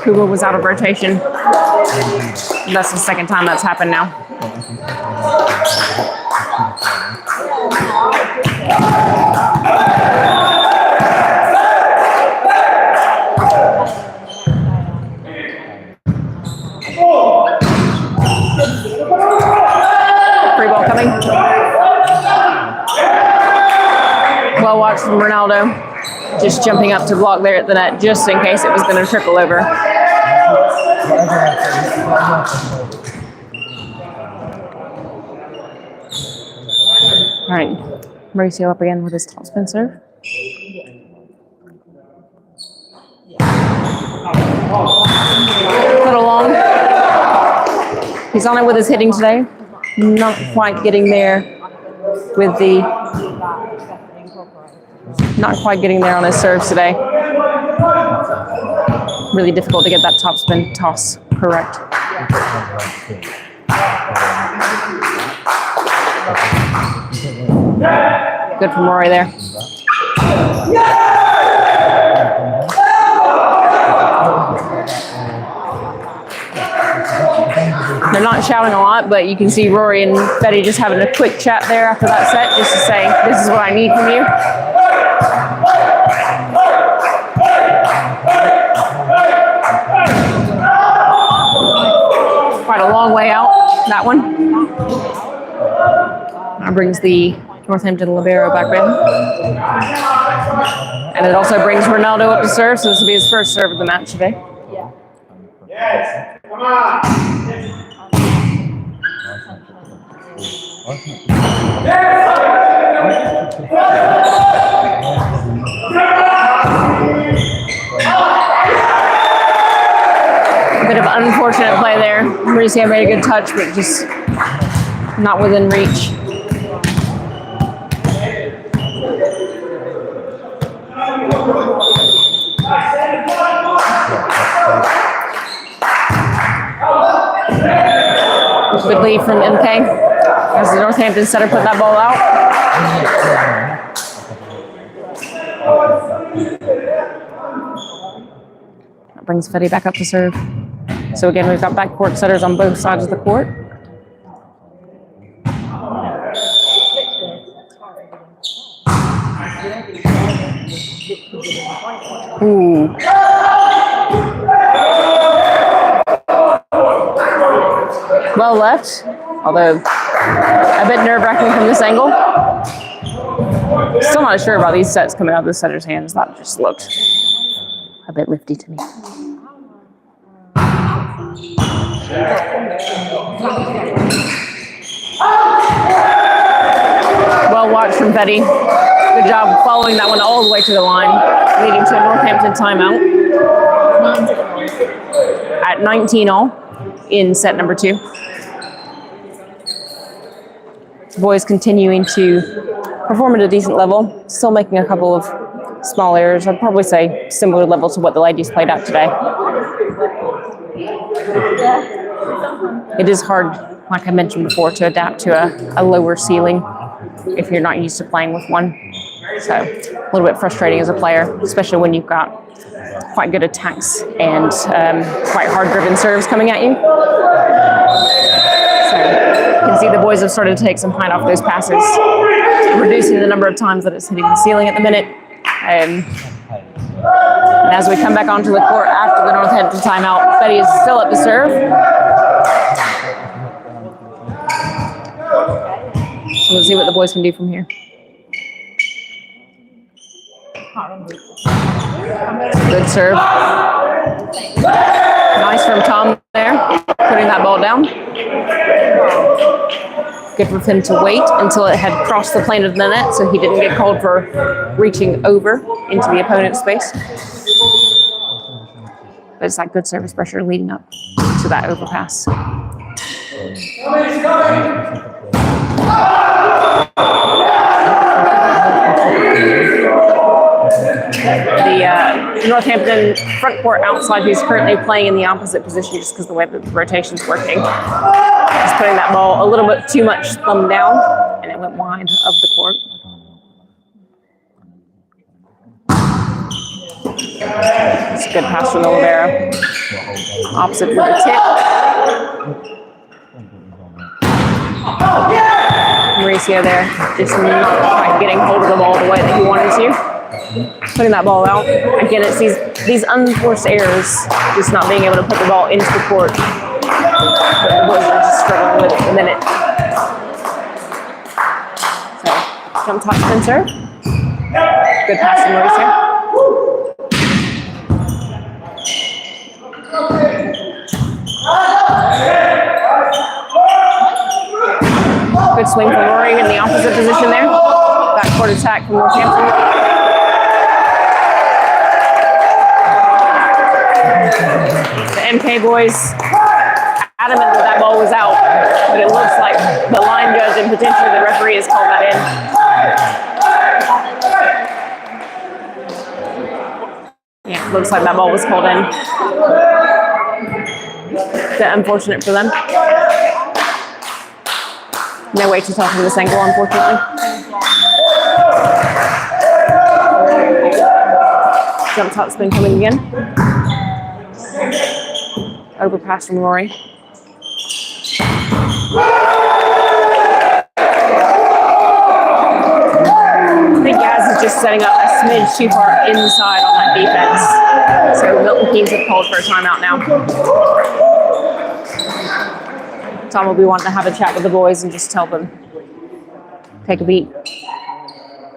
Kubo was out of rotation. That's the second time that's happened now. Free ball coming. Well watched from Ronaldo. Just jumping up to block there at the net just in case it was going to trickle over. All right, Mauricio up again with his topspin serve. Little long. He's on it with his hitting today. Not quite getting there with the. Not quite getting there on his serves today. Really difficult to get that topspin toss correct. Good from Rory there. They're not shouting a lot, but you can see Rory and Betty just having a quick chat there after that set, just to say, this is what I need from you. Quite a long way out, that one. That brings the Northampton libero back in. And it also brings Ronaldo up to serve, so this will be his first serve of the match today. Yes, come on. A bit of unfortunate play there. Mauricio made a good touch, but just not within reach. Good lead from MK as the Northampton setter put that ball out. That brings Fetty back up to serve. So again, we've got backcourt setters on both sides of the court. Ooh. Well left, although a bit nerve-wracking from this angle. Still not sure about these sets coming out of the setter's hands. That just looked a bit lifty to me. Well watched from Betty. Good job following that one all the way to the line, leading to a Northampton timeout at 19-all in set number 2. The boys continuing to perform at a decent level, still making a couple of small errors. I'd probably say similar level to what the ladies played at today. It is hard, like I mentioned before, to adapt to a lower ceiling if you're not used to playing with one. So a little bit frustrating as a player, especially when you've got quite good attacks and quite hard-driven serves coming at you. So you can see the boys have started to take some height off those passes, reducing the number of times that it's hitting the ceiling at the minute. And as we come back onto the court after the Northampton timeout, Betty is still up to serve. So we'll see what the boys can do from here. Good serve. Nice from Tom there, putting that ball down. Good for him to wait until it had crossed the plane of the net so he didn't get called for reaching over into the opponent's space. But it's that good service pressure leading up to that overpass. The Northampton front court outside, who's currently playing in the opposite position just because the way the rotation's working. Just putting that ball a little bit too much thumb down, and it went wide of the court. It's a good pass from the libero. Opposite with the tip. Mauricio there, just not quite getting hold of the ball the way that he wanted to. Putting that ball out. Again, it's these unforced errors, just not being able to put the ball into the court. But the boys are just struggling with it at the minute. So, jump top spin serve. Good pass from Mauricio. Good swing from Rory in the opposite position there. Backcourt attack from Northampton. The MK boys adamant that ball was out, but it looks like the line judge and potentially the referee has called that in. Yeah, looks like that ball was called in. Bit unfortunate for them. No way to tell from this angle, unfortunately. Jump top spin coming again. Overpass from Rory. I think Yaz is just setting up a smidge too far inside on that defense. So Milton Keynes have called for a timeout now. Tom will be wanting to have a chat with the boys and just tell them, take a beat.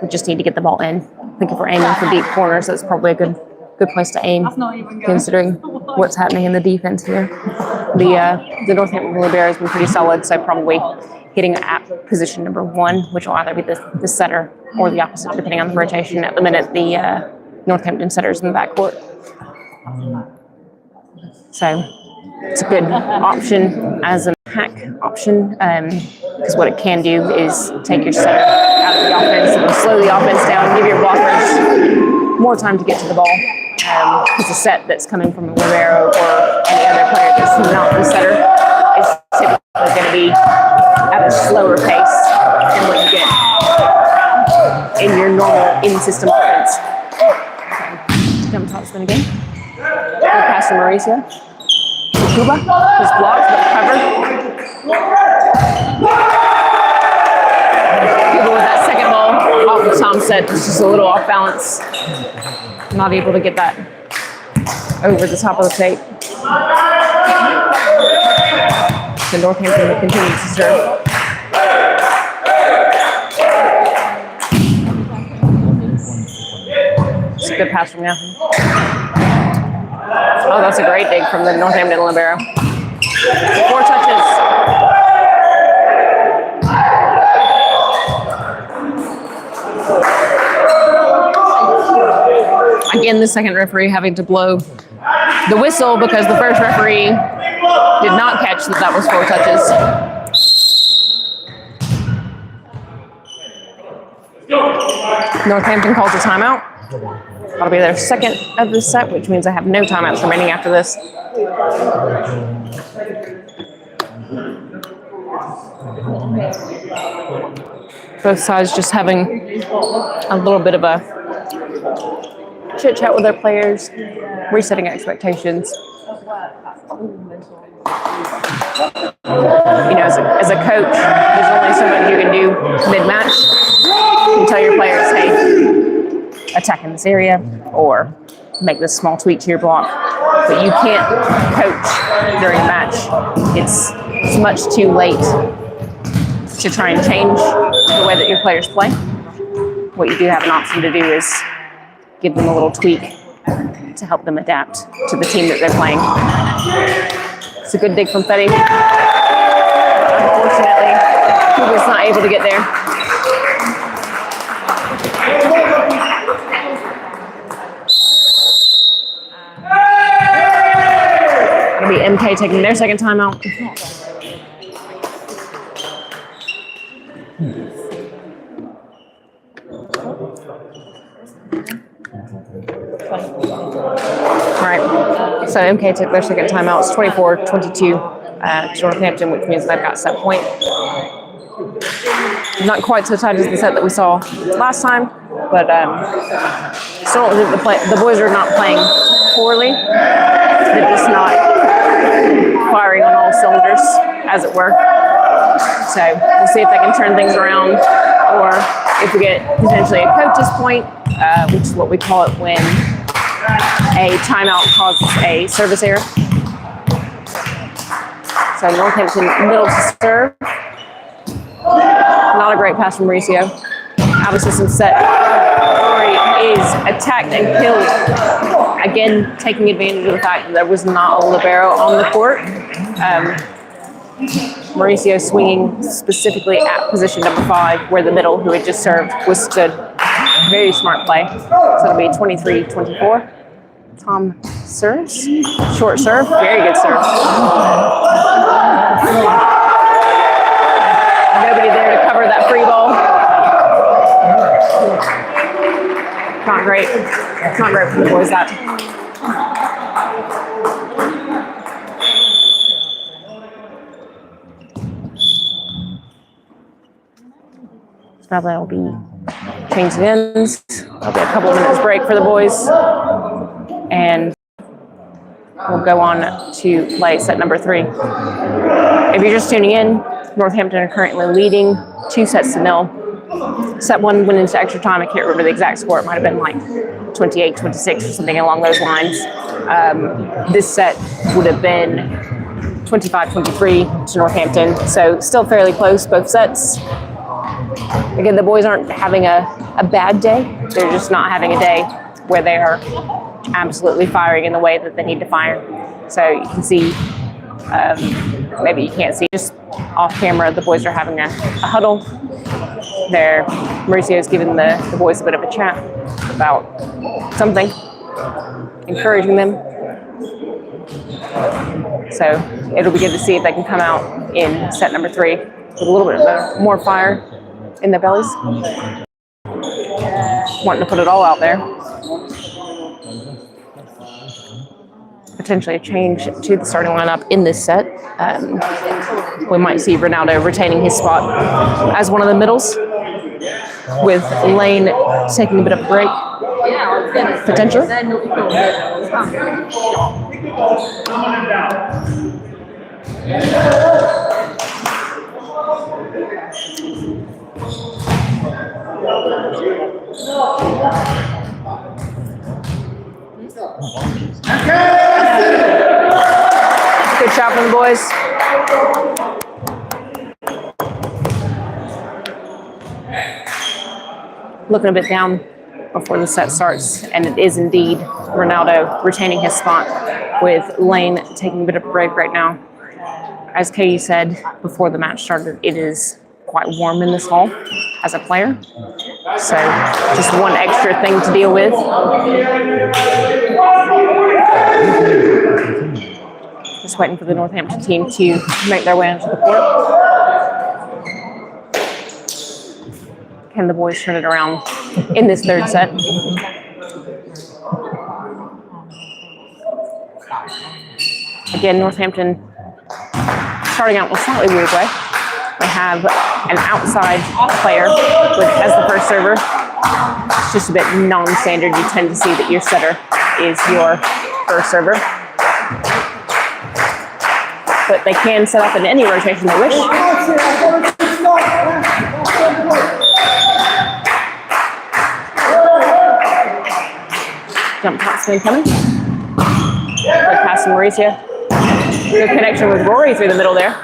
We just need to get the ball in. I think if we're aiming for deep corners, that's probably a good place to aim, considering what's happening in the defense here. The Northampton Libero has been pretty solid, so probably hitting at position number 1, which will either be the setter or the opposite, depending on the rotation. At the minute, the Northampton setter's in the backcourt. So it's a good option as an hack option, because what it can do is take your setter out of the offense. It'll slow the offense down, give your blockers more time to get to the ball. Because a set that's coming from a libero or any other player that's not the setter is typically going to be at a slower pace than what you get in your normal in-system offense. Jump top spin again. Good pass from Mauricio. Kuba is blocked but covered. Kuba with that second ball off the Tom set, just a little off balance. Not able to get that over the top of the tape. The Northampton will continue to serve. It's a good pass from Nathan. Oh, that's a great dig from the Northampton libero. 4 touches. Again, the second referee having to blow the whistle because the first referee did not catch that was 4 touches. Northampton calls a timeout. That'll be their second of the set, which means I have no timeouts remaining after this. Both sides just having a little bit of a chit chat with their players, resetting expectations. You know, as a coach, there's only so much you can do mid-match. You can tell your players, hey, attack in this area, or make this small tweak to your block. But you can't coach during a match. It's much too late to try and change the way that your players play. What you do have an option to do is give them a little tweak to help them adapt to the team that they're playing. It's a good dig from Fetty. Unfortunately, he was not able to get there. It'll be MK taking their second timeout. Right. So MK took their second timeout. It's 24-22 to Northampton, which means they've got set point. Not quite so tight as the set that we saw last time, but still the boys are not playing poorly. They're just not firing on all cylinders, as it were. So we'll see if they can turn things around, or if we get potentially a coach's point, which is what we call it when a timeout causes a service error. So Northampton middle to serve. Not a great pass from Mauricio. Out of system set. Rory is attacked and killed. Again, taking advantage of the fact that there was not a libero on the court. Mauricio swinging specifically at position number 5, where the middle, who had just served, was stood. Very smart play. So it'll be 23-24. Tom serves. Short serve. Very good serve. Nobody there to cover that free ball. Not great. Not great for the boys, that. Probably will be Change the ends. There'll be a couple of minutes break for the boys. And we'll go on to play set number 3. If you're just tuning in, Northampton are currently leading 2-0. Set 1 went into extra time. I can't remember the exact score. It might have been like 28-26 or something along those lines. This set would have been 25-23 to Northampton. So still fairly close, both sets. Again, the boys aren't having a bad day. They're just not having a day where they are absolutely firing in the way that they need to fire. So you can see, maybe you can't see, just off camera, the boys are having a huddle. There, Mauricio's giving the boys a bit of a chat about something, encouraging them. So it'll be good to see if they can come out in set number 3 with a little bit more fire in their bellies. Wanting to put it all out there. Potentially a change to the starting lineup in this set. We might see Ronaldo retaining his spot as one of the middles, with Lane taking a bit of a break, potentially. Good shot from the boys. Looking a bit down before the set starts, and it is indeed Ronaldo retaining his spot, with Lane taking a bit of a break right now. As Katie said before the match started, it is quite warm in this hall as a player. So just one extra thing to deal with. Just waiting for the Northampton team to make their way onto the court. Can the boys turn it around in this third set? Again, Northampton starting out in a slightly weird way. They have an outside player as the first server. It's just a bit non-standard. You tend to see that your setter is your first server. But they can set up in any rotation they wish. Jump top spin coming. Good pass from Mauricio. Good connection with Rory through the middle there.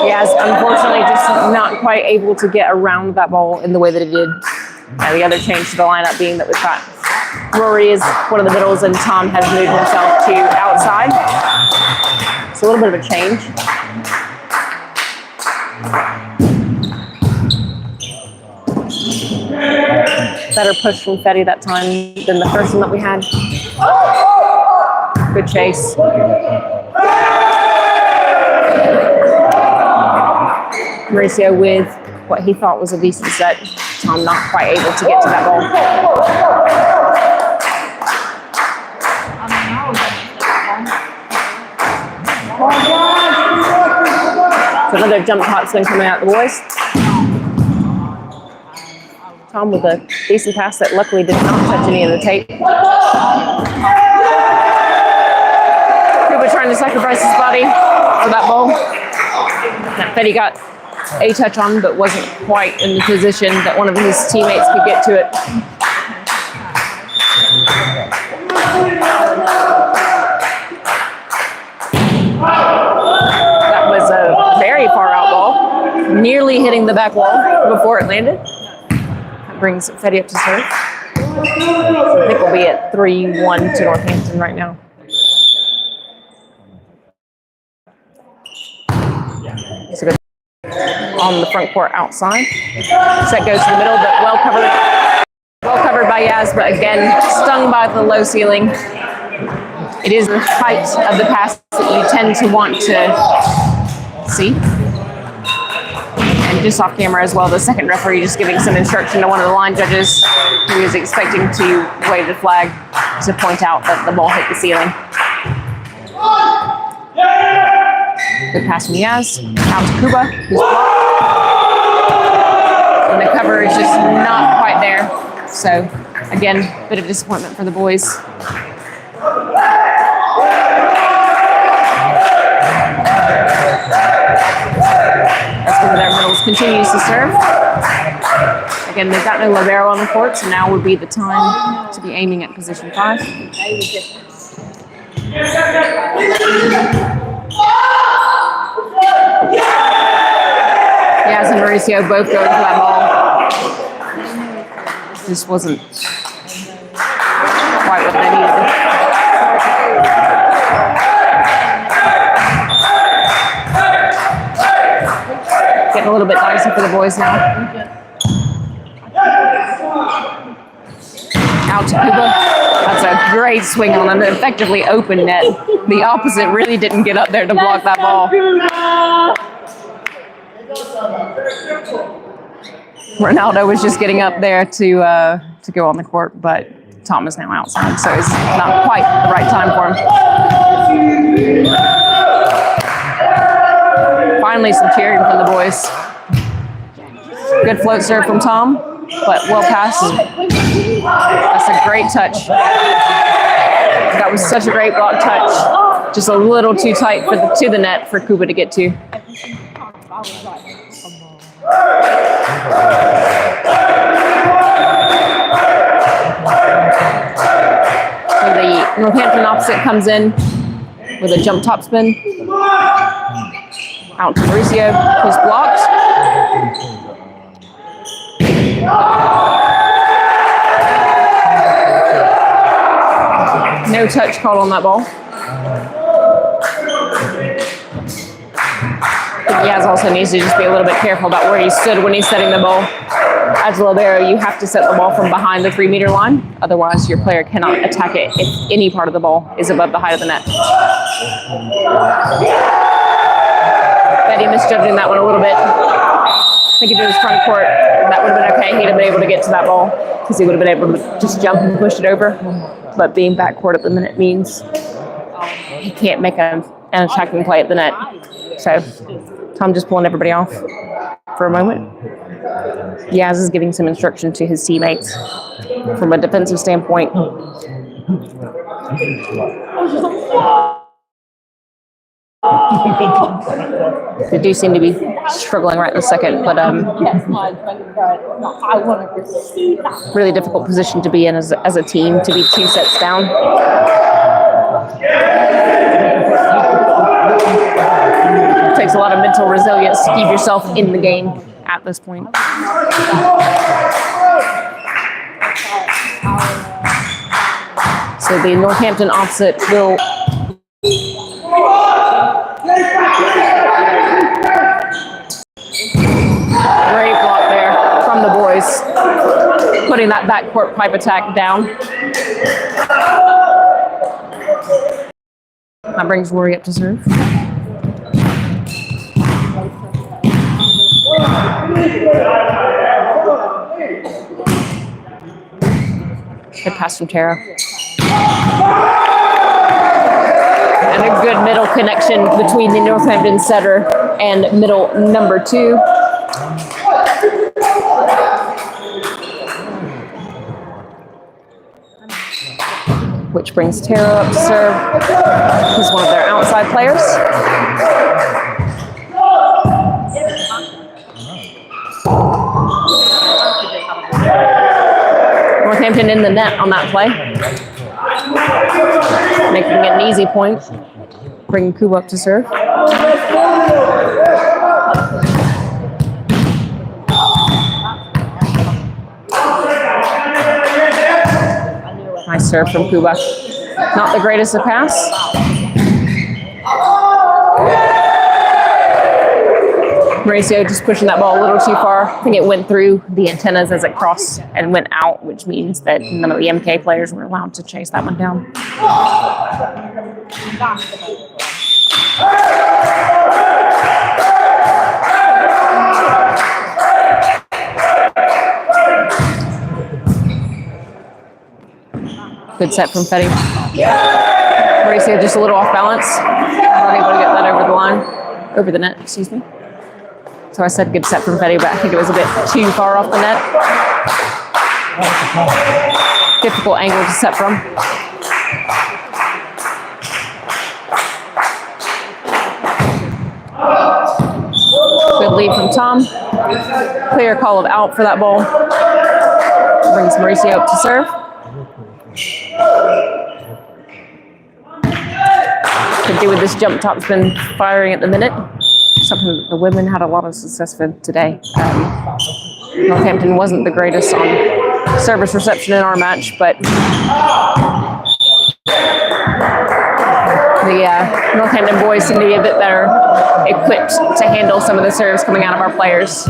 Yes, unfortunately just not quite able to get around that ball in the way that it did. The other change to the lineup being that we've got Rory is one of the middles and Tom has moved himself to outside. It's a little bit of a change. Better push from Fetty that time than the first one that we had. Good chase. Mauricio with what he thought was a decent set. Tom not quite able to get to that ball. So another jump top spin coming out of the boys. Tom with a decent pass that luckily did not touch any of the tape. Cooper trying to sacrifice his body for that ball. That Fetty got a touch on, but wasn't quite in the position that one of his teammates could get to it. That was a very far out ball, nearly hitting the back wall before it landed. That brings Fetty up to serve. I think we'll be at 3-1 to Northampton right now. It's a good on the front court outside. Set goes to the middle, but well covered by Yaz, but again, stung by the low ceiling. It is the height of the pass that you tend to want to see. And just off camera as well, the second referee just giving some instruction to one of the line judges who is expecting to wave the flag to point out that the ball hit the ceiling. Good pass from Yaz. Out to Kuba, who's blocked. And the cover is just not quite there. So, again, bit of disappointment for the boys. That's one of their middles continues to serve. Again, they've got no libero on the court, so now would be the time to be aiming at position 5. Yaz and Mauricio both going for that ball. This wasn't quite what they needed. Getting a little bit dicey for the boys now. Out to Kuba. That's a great swing on an effectively open net. The opposite really didn't get up there to block that ball. Ronaldo was just getting up there to go on the court, but Tom is now outside, so it's not quite the right time for him. Finally, some cheering from the boys. Good float serve from Tom, but well passed. That's a great touch. That was such a great block touch. Just a little too tight to the net for Kuba to get to. So the Northampton opposite comes in with a jump top spin. Out to Mauricio, who's blocked. No touch called on that ball. Yaz also needs to just be a little bit careful about where he stood when he's setting the ball. As a libero, you have to set the ball from behind the 3-meter line. Otherwise, your player cannot attack it if any part of the ball is above the height of the net. Betty misjudging that one a little bit. I think if it was front court, that would have been okay. He'd have been able to get to that ball because he would have been able to just jump and push it over. But being backcourt at the minute means he can't make an attacking play at the net. So Tom just pulling everybody off for a moment. Yaz is giving some instruction to his teammates from a defensive standpoint. They do seem to be struggling right in a second, but really difficult position to be in as a team, to be 2 sets down. It takes a lot of mental resilience to keep yourself in the game at this point. So the Northampton opposite will great block there from the boys, putting that backcourt pipe attack down. That brings Rory up to serve. Good pass from Tara. And a good middle connection between the Northampton setter and middle number 2. Which brings Tara up to serve. He's one of their outside players. Northampton in the net on that play. Making it an easy point. Bringing Kuba up to serve. Nice serve from Kuba. Not the greatest of pass. Mauricio just pushing that ball a little too far. I think it went through the antennas as it crossed and went out, which means that none of the MK players were allowed to chase that one down. Good set from Fetty. Mauricio just a little off balance. Not able to get that over the line. over the net, excuse me. So I said good set from Fetty, but I think it was a bit too far off the net. Difficult angle to set from. Good lead from Tom. Clear call of out for that ball. Brings Mauricio up to serve. Could do with this jump topspin firing at the minute. Something that the women had a lot of success with today. Northampton wasn't the greatest on service reception in our match, but the Northampton boys seem to be a bit better equipped to handle some of the serves coming out of our players.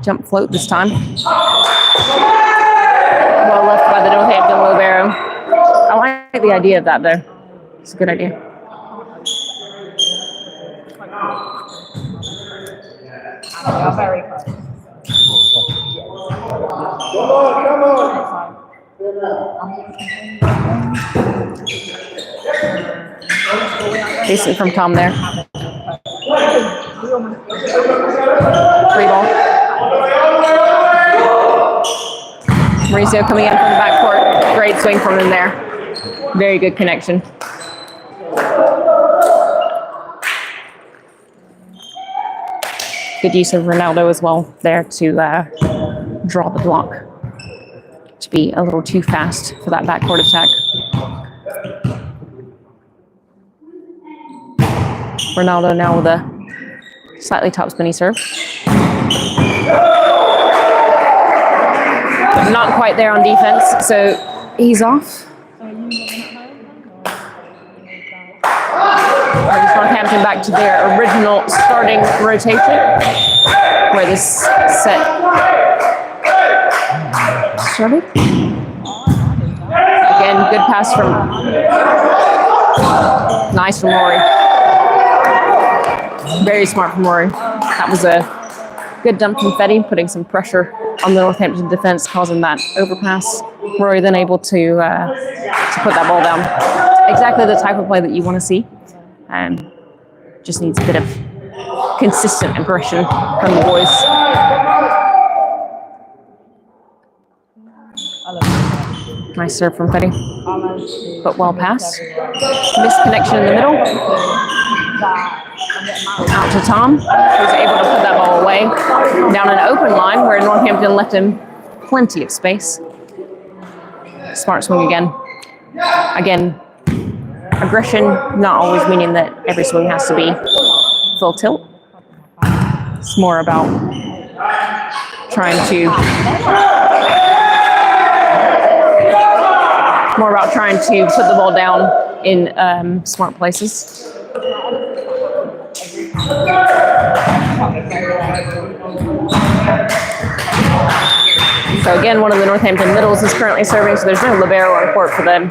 Jump float this time. Well left by the Northampton libero. I like the idea of that though. It's a good idea. Very close. Come on. Decent from Tom there. Free ball. Mauricio coming in from the backcourt. Great swing from him there. Very good connection. Good use of Ronaldo as well there to draw the block. To be a little too fast for that backcourt attack. Ronaldo now with a slightly top spinny serve. Not quite there on defense, so he's off. Brings Northampton back to their original starting rotation, where this set started. Again, good pass from, nice from Rory. Very smart from Rory. That was a good dump from Fetty, putting some pressure on the Northampton defense, causing that overpass. Rory then able to put that ball down. Exactly the type of play that you want to see. Just needs a bit of consistent aggression from the boys. Nice serve from Fetty, but well passed. Missed connection in the middle. Out to Tom, who's able to put that ball away. Down an open line where Northampton left him plenty of space. Smart swing again. Again, aggression, not always meaning that every swing has to be full tilt. It's more about trying to put the ball down in smart places. So again, one of the Northampton middles is currently serving, so there's no libero on court for them.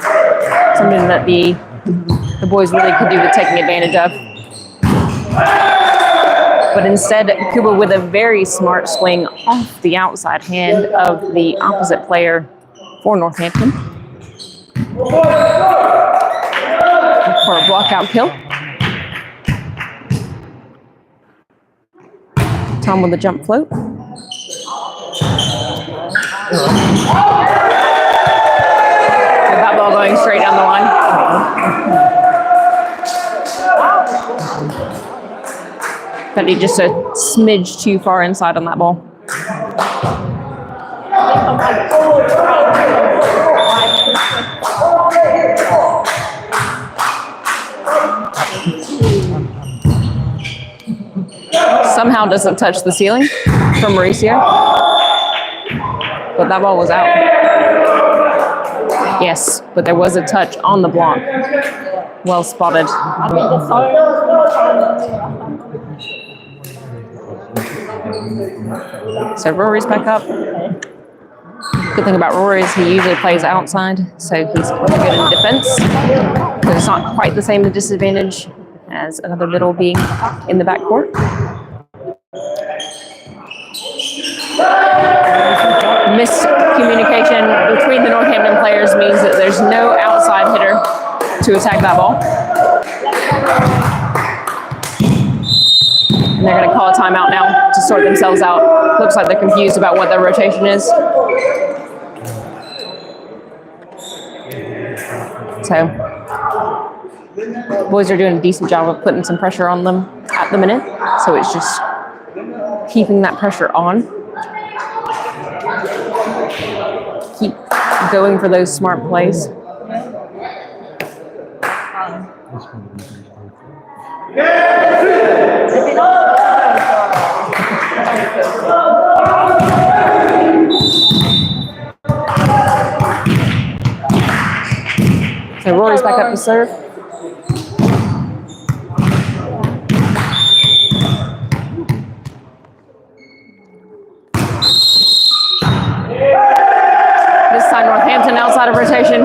Something that the boys really could do with taking advantage of. But instead, Kuba with a very smart swing off the outside hand of the opposite player for Northampton. For a block-out kill. Tom with the jump float. That ball going straight down the line. Fetty just a smidge too far inside on that ball. Somehow doesn't touch the ceiling from Mauricio. But that ball was out. Yes, but there was a touch on the block. Well spotted. So Rory's back up. Good thing about Rory is he usually plays outside, so he's pretty good in defense. So it's not quite the same disadvantage as another middle being in the backcourt. Miscommunication between the Northampton players means that there's no outside hitter to attack that ball. And they're going to call a timeout now to sort themselves out. Looks like they're confused about what their rotation is. So, boys are doing a decent job of putting some pressure on them at the minute. So it's just keeping that pressure on. Keep going for those smart plays. So Rory's back up to serve. This time Northampton outside of rotation.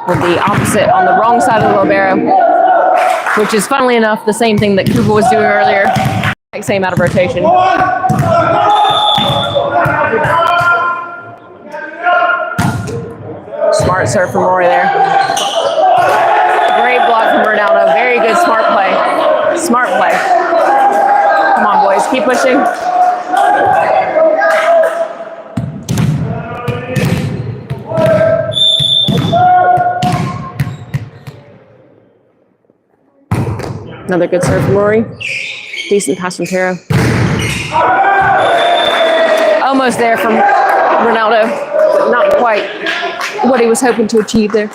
With the opposite on the wrong side of the libero, which is funnily enough the same thing that Cooper was doing earlier. Same out of rotation. Smart serve from Rory there. Great block from Ronaldo. Very good smart play. Smart play. Come on, boys. Keep pushing. Another good serve from Rory. Decent pass from Taro. Almost there from Ronaldo, but not quite what he was hoping to achieve there.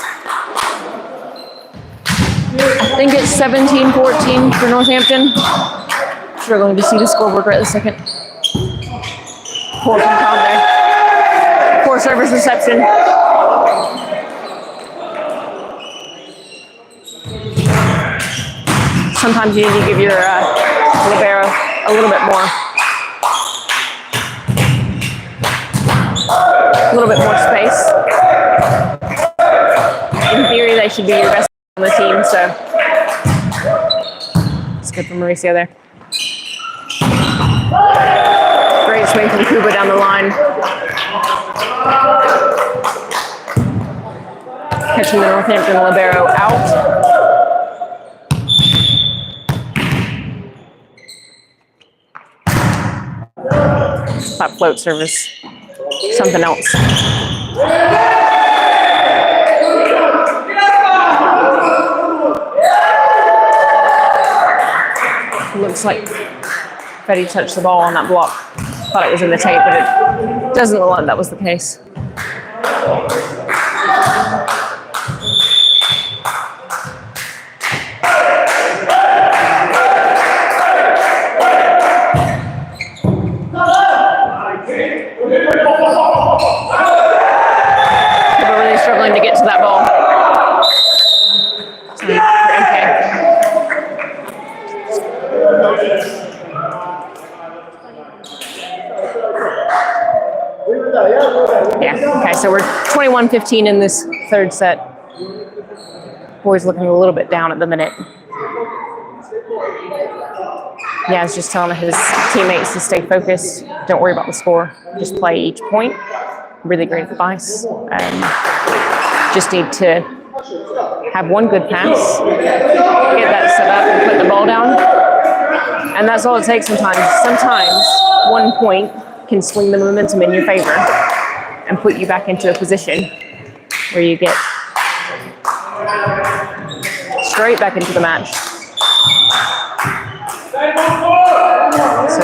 I think it's 17-14 for Northampton. Struggling to see the scoreboard right this second. Poor from there. Poor service reception. Sometimes you need to give your libero a little bit more. A little bit more space. In theory, they should be your best on the team, so it's good for Mauricio there. Great swing from Kuba down the line. Catching the Northampton libero out. That float service, something else. Looks like Fetty touched the ball on that block. Thought it was in the tape, but it doesn't look like that was the case. We're really struggling to get to that ball. Yeah, okay, so we're 21-15 in this third set. Boy's looking a little bit down at the minute. Yeah, I was just telling his teammates to stay focused. Don't worry about the score. Just play each point. Really great advice. Just need to have one good pass, get that set up and put the ball down. And that's all it takes sometimes. Sometimes 1 point can swing the momentum in your favor and put you back into a position where you get straight back into the match. So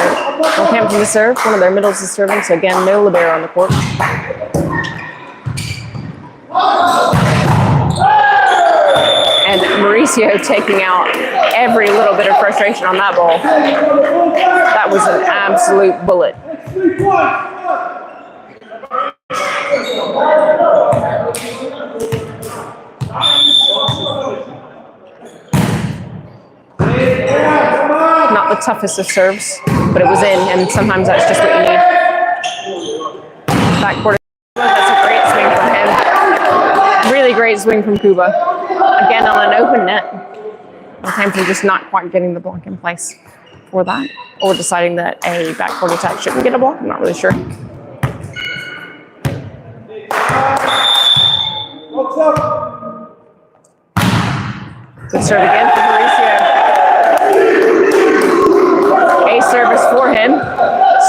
Northampton to serve. One of their middles is serving. So again, no libero on the court. And Mauricio taking out every little bit of frustration on that ball. That was an absolute bullet. Not the toughest of serves, but it was in, and sometimes that's just what you need. Backcourt. That's a great swing from him. Really great swing from Kuba. Again, on an open net. Northampton just not quite getting the block in place for that, or deciding that a backcourt attack shouldn't get a block. I'm not really sure. Good serve again for Mauricio. A service for him,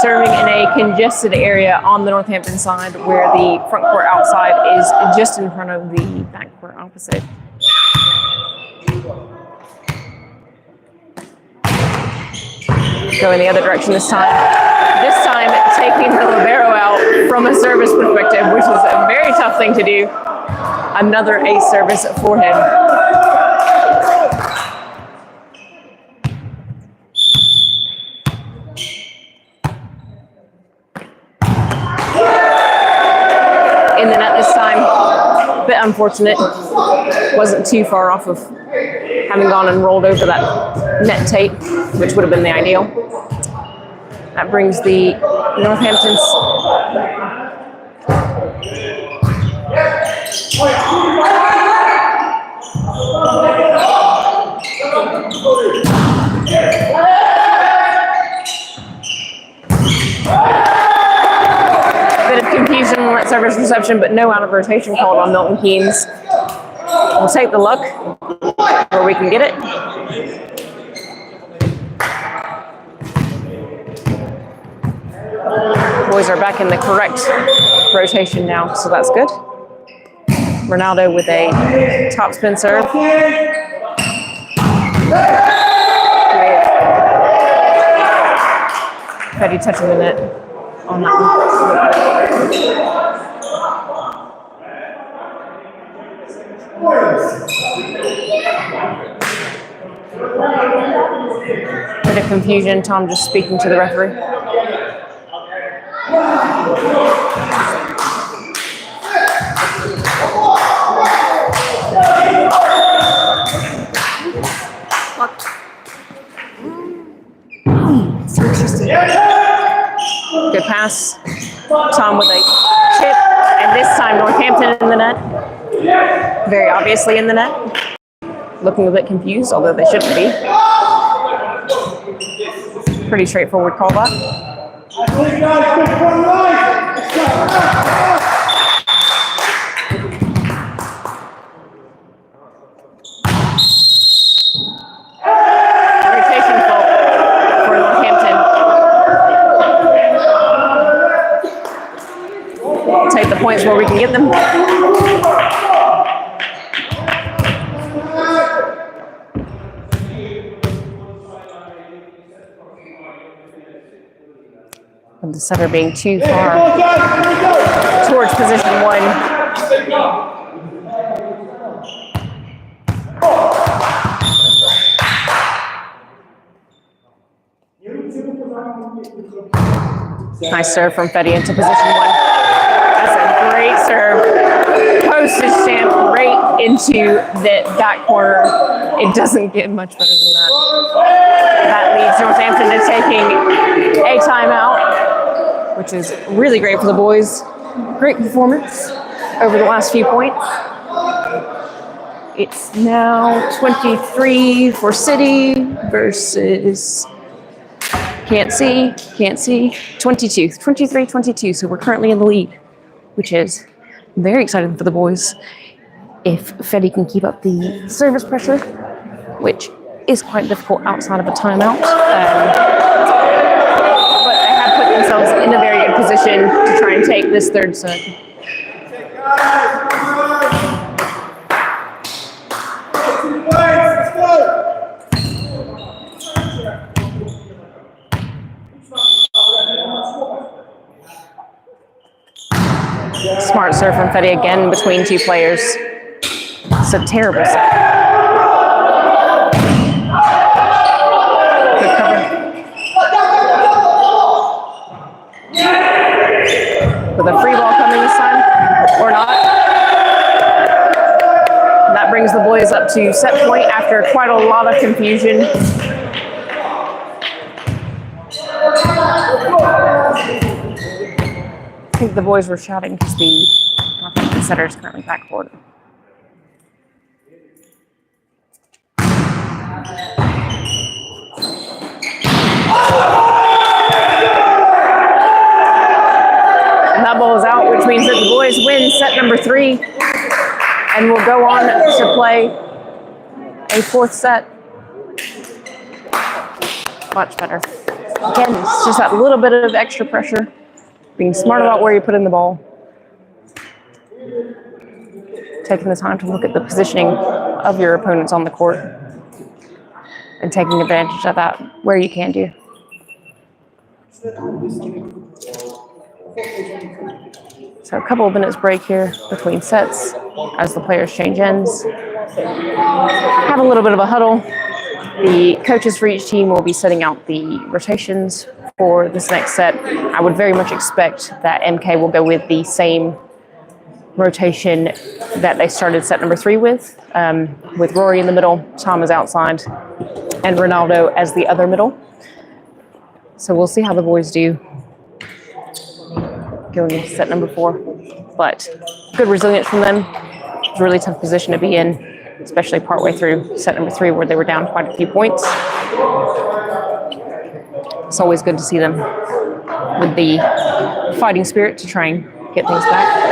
serving in a congested area on the Northampton side where the front court outside is just in front of the back court opposite. Going the other direction this time. This time taking the libero out from a service perspective, which is a very tough thing to do. Another ace service for him. In the net this time, a bit unfortunate. Wasn't too far off of having gone and rolled over that net tape, which would have been the ideal. That brings the Northampton's bit of confusion on that service reception, but no out of rotation called on Milton Keynes. We'll take the luck where we can get it. Boys are back in the correct rotation now, so that's good. Ronaldo with a topspin serve. Petty touching the net on that one. Bit of confusion, Tom just speaking to the referee. Good pass. Tom with a chip, and this time Northampton in the net. Very obviously in the net. Looking a bit confused, although they shouldn't be. Pretty straightforward call back. Rotation fault for Northampton. Take the points where we can get them. And the setter being too far towards position one. Nice serve from Fetty into position one. That's a great serve. Postage stamp right into the back corner. It doesn't get much better than that. That leads Northampton to taking a timeout, which is really great for the boys. Great performance over the last few points. It's now 23 for City versus, can't see, 23-22. So we're currently in the lead, which is very exciting for the boys. If Fetty can keep up the service pressure, which is quite difficult outside of a timeout. But they have put themselves in a very good position to try and take this third set. Smart serve from Fetty again between two players. It's a terrible set. Good cover. With a free ball coming this time, or not. That brings the boys up to set point after quite a lot of confusion. I think the boys were shouting because the setter is currently backboard. And that ball is out, which means that the boys win set number 3. And we'll go on to play a fourth set. Much better. Again, it's just that little bit of extra pressure. Being smart about where you put in the ball. Taking the time to look at the positioning of your opponents on the court. And taking advantage of that where you can do. So a couple of minutes break here between sets as the players change ends. Have a little bit of a huddle. The coaches for each team will be setting out the rotations for this next set. I would very much expect that MK will go with the same rotation that they started set number 3 with Rory in the middle, Tom is outside, and Ronaldo as the other middle. So we'll see how the boys do going into set number 4. But good resilience from them. It's a really tough position to be in, especially partway through set number 3 where they were down quite a few points. It's always good to see them with the fighting spirit to try and get things back.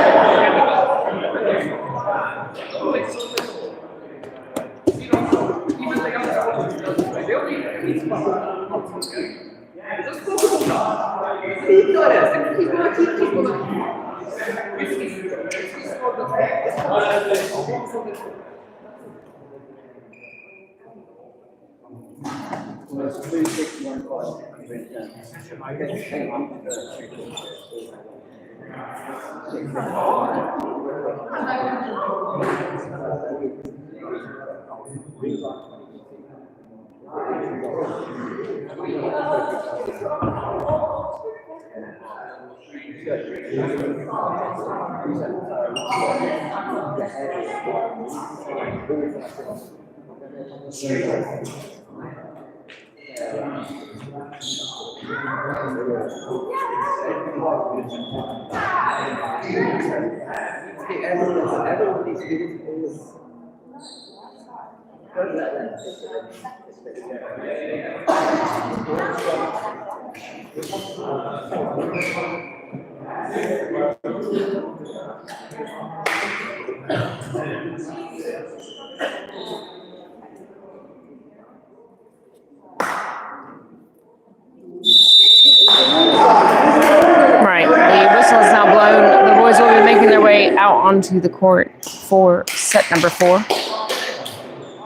Onto the court for set number 4.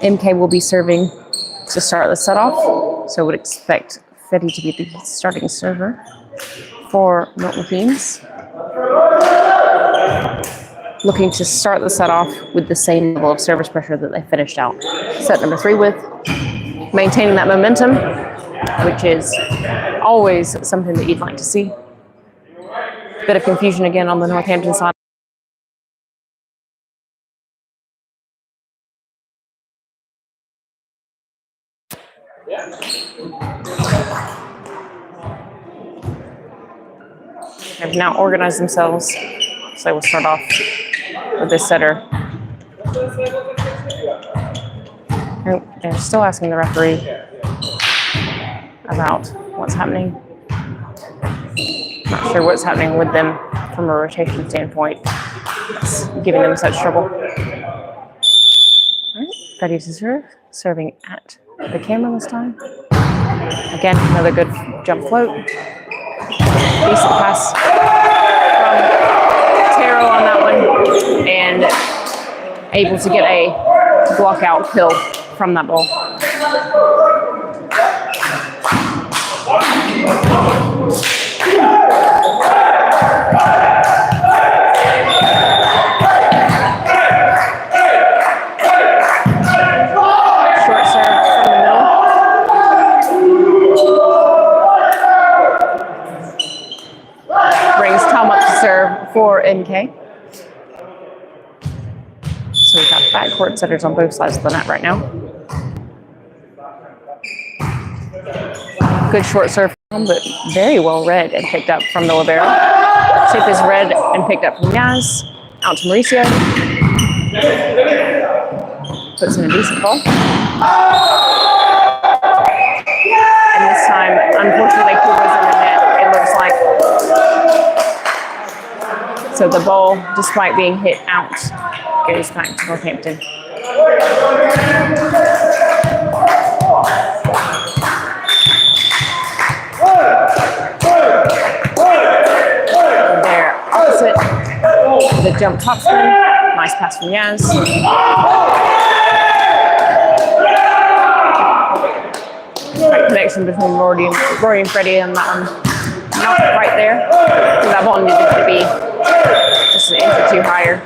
MK will be serving to start the set off, so would expect Fetty to be the starting server for Milton Keynes. Looking to start the set off with the same level of service pressure that they finished out set number 3 with, maintaining that momentum, which is always something that you'd like to see. Bit of confusion again on the Northampton side. They've now organized themselves, so we'll start off with this setter. They're still asking the referee about what's happening. Not sure what's happening with them from a rotation standpoint. It's giving them such trouble. All right, ready to serve. Serving at the camera this time. Again, another good jump float. Decent pass from Taro on that one, and able to get a block out kill from that ball. Short serve from the middle. Brings Tom up to serve for NK. So we've got backcourt setters on both sides of the net right now. Good short serve, but very well read and picked up from the libero. Tip is read and picked up from Yaz. Out to Mauricio. Puts in a decent ball. And this time, unfortunately, Kuba's in the net, it looks like. So the ball, despite being hit out, goes back to Northampton. They're opposite the jump topspin. Nice pass from Yaz. Great connection between Rory and Freddie and that one. Not right there. So that ball needed to be just an inch or two higher.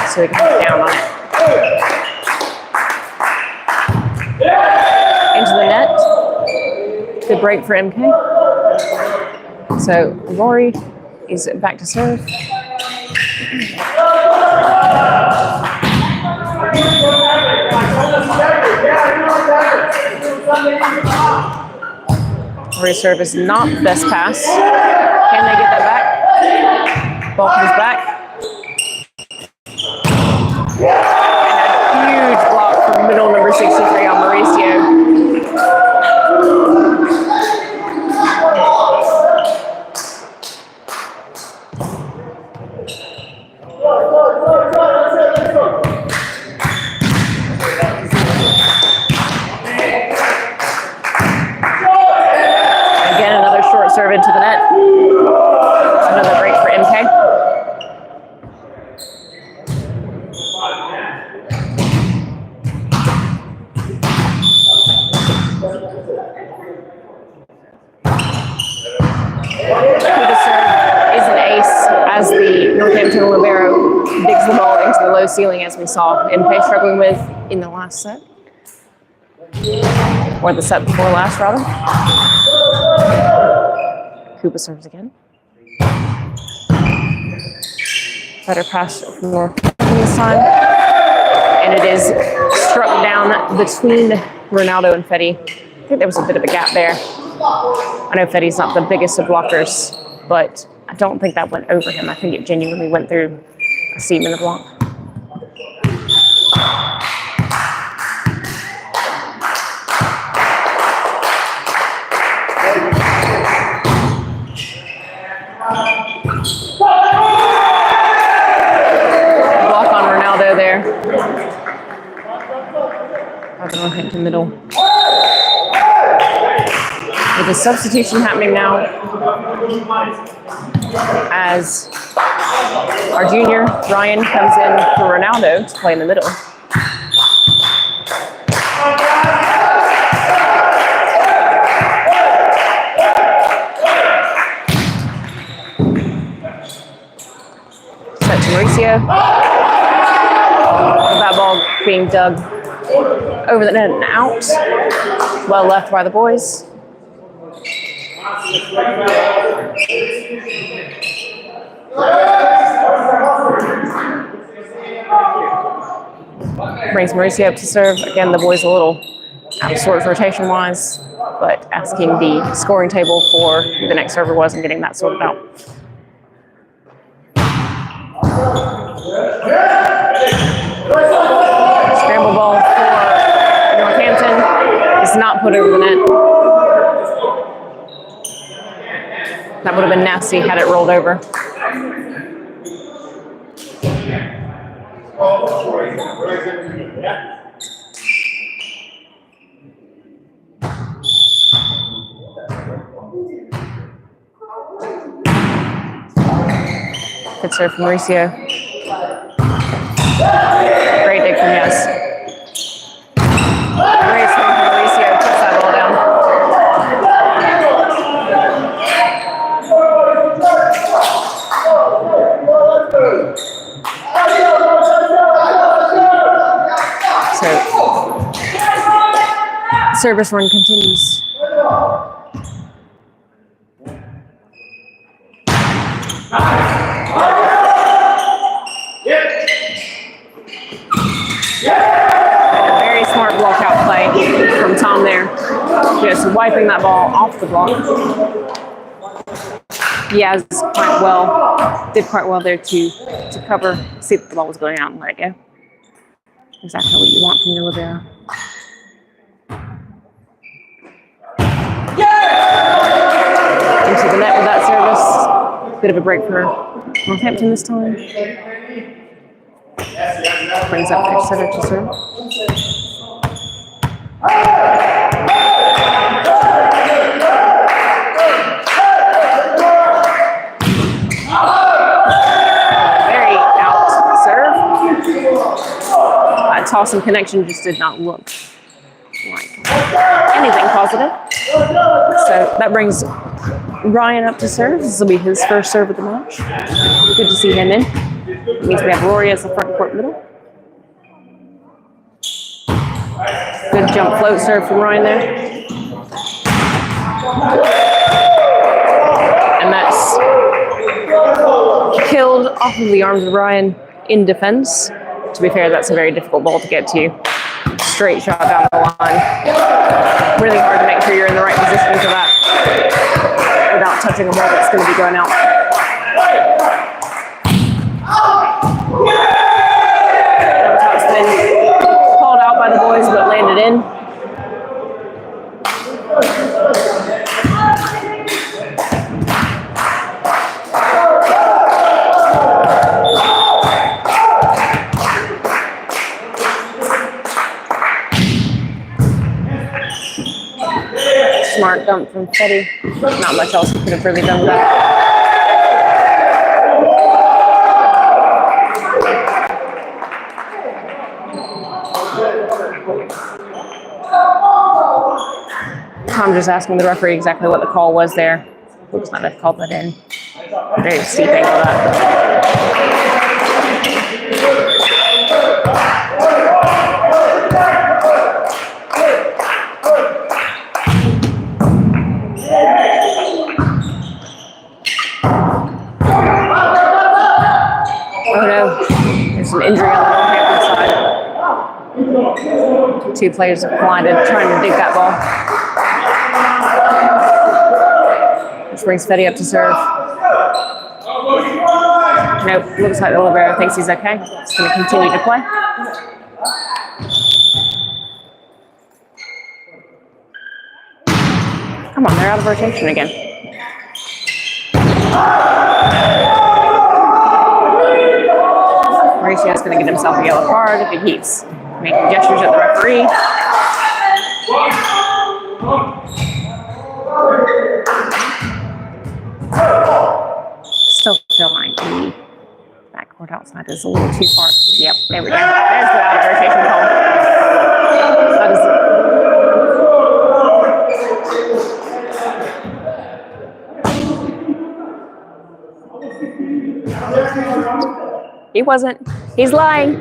So we can put down on it. Into the net. Good break for MK. So Rory is back to serve. Rory's serve is not the best pass. Can they get that back? Ball comes back. And a huge block from middle number 63 on Mauricio. Again, another short serve into the net. Another break for MK. The serve is an ace as the Northampton libero digs the ball into the low ceiling, as we saw MK struggling with in the last set. Or the set before last, rather. Koopa serves again. Better pass from Northampton this time. And it is struck down between Ronaldo and Fetty. I think there was a bit of a gap there. I know Fetty's not the biggest of blockers, but I don't think that went over him. I think it genuinely went through a seam in the block. Block on Ronaldo there. Northampton middle. With a substitution happening now as our junior, Ryan, comes in for Ronaldo to play in the middle. Set to Mauricio. That ball being dug over the net and out. Well left by the boys. Brings Mauricio up to serve. Again, the boys a little out of sorts rotation-wise, but asking the scoring table for who the next server was and getting that sorted out. Scramble ball for Northampton is not put over the net. That would have been nasty had it rolled over. Good serve from Mauricio. Great dig from Yes. Great serve from Mauricio. Puts that ball down. So, service run continues. Very smart block out play from Tom there. Just wiping that ball off the block. He has did quite well there to cover, see that the ball was going out and let it go. Exactly what you want from your libero. Into the net with that service. Bit of a break for Northampton this time. Brings up their setter to serve. Very out serve. Toss and connection just did not look like anything positive. So that brings Ryan up to serve. This will be his first serve of the match. Good to see him in. It means we have Rory as the front court middle. Good jump float serve from Ryan there. And that's killed off of the arms of Ryan in defense. To be fair, that's a very difficult ball to get to. Straight shot down the line. Really hard to make sure you're in the right position for that without touching a ball that's going to be going out. That's been called out by the boys, but landed in. Smart dump from Fetty. Not much else he could have really done with that. Tom just asking the referee exactly what the call was there. Looks like they've called that in. Very steep angle that. Some injury on the Northampton side. Two players have collided trying to dig that ball. Which brings Fetty up to serve. Nope, looks like Olivero thinks he's okay. He's going to continue to play. Come on, they're out of rotation again. Mauricio's going to get himself a yellow card if he keeps making gestures at the referee. Still feel like the backcourt outside is a little too far. Yep, there we go. There's the out of rotation call. That is He wasn't. He's lying.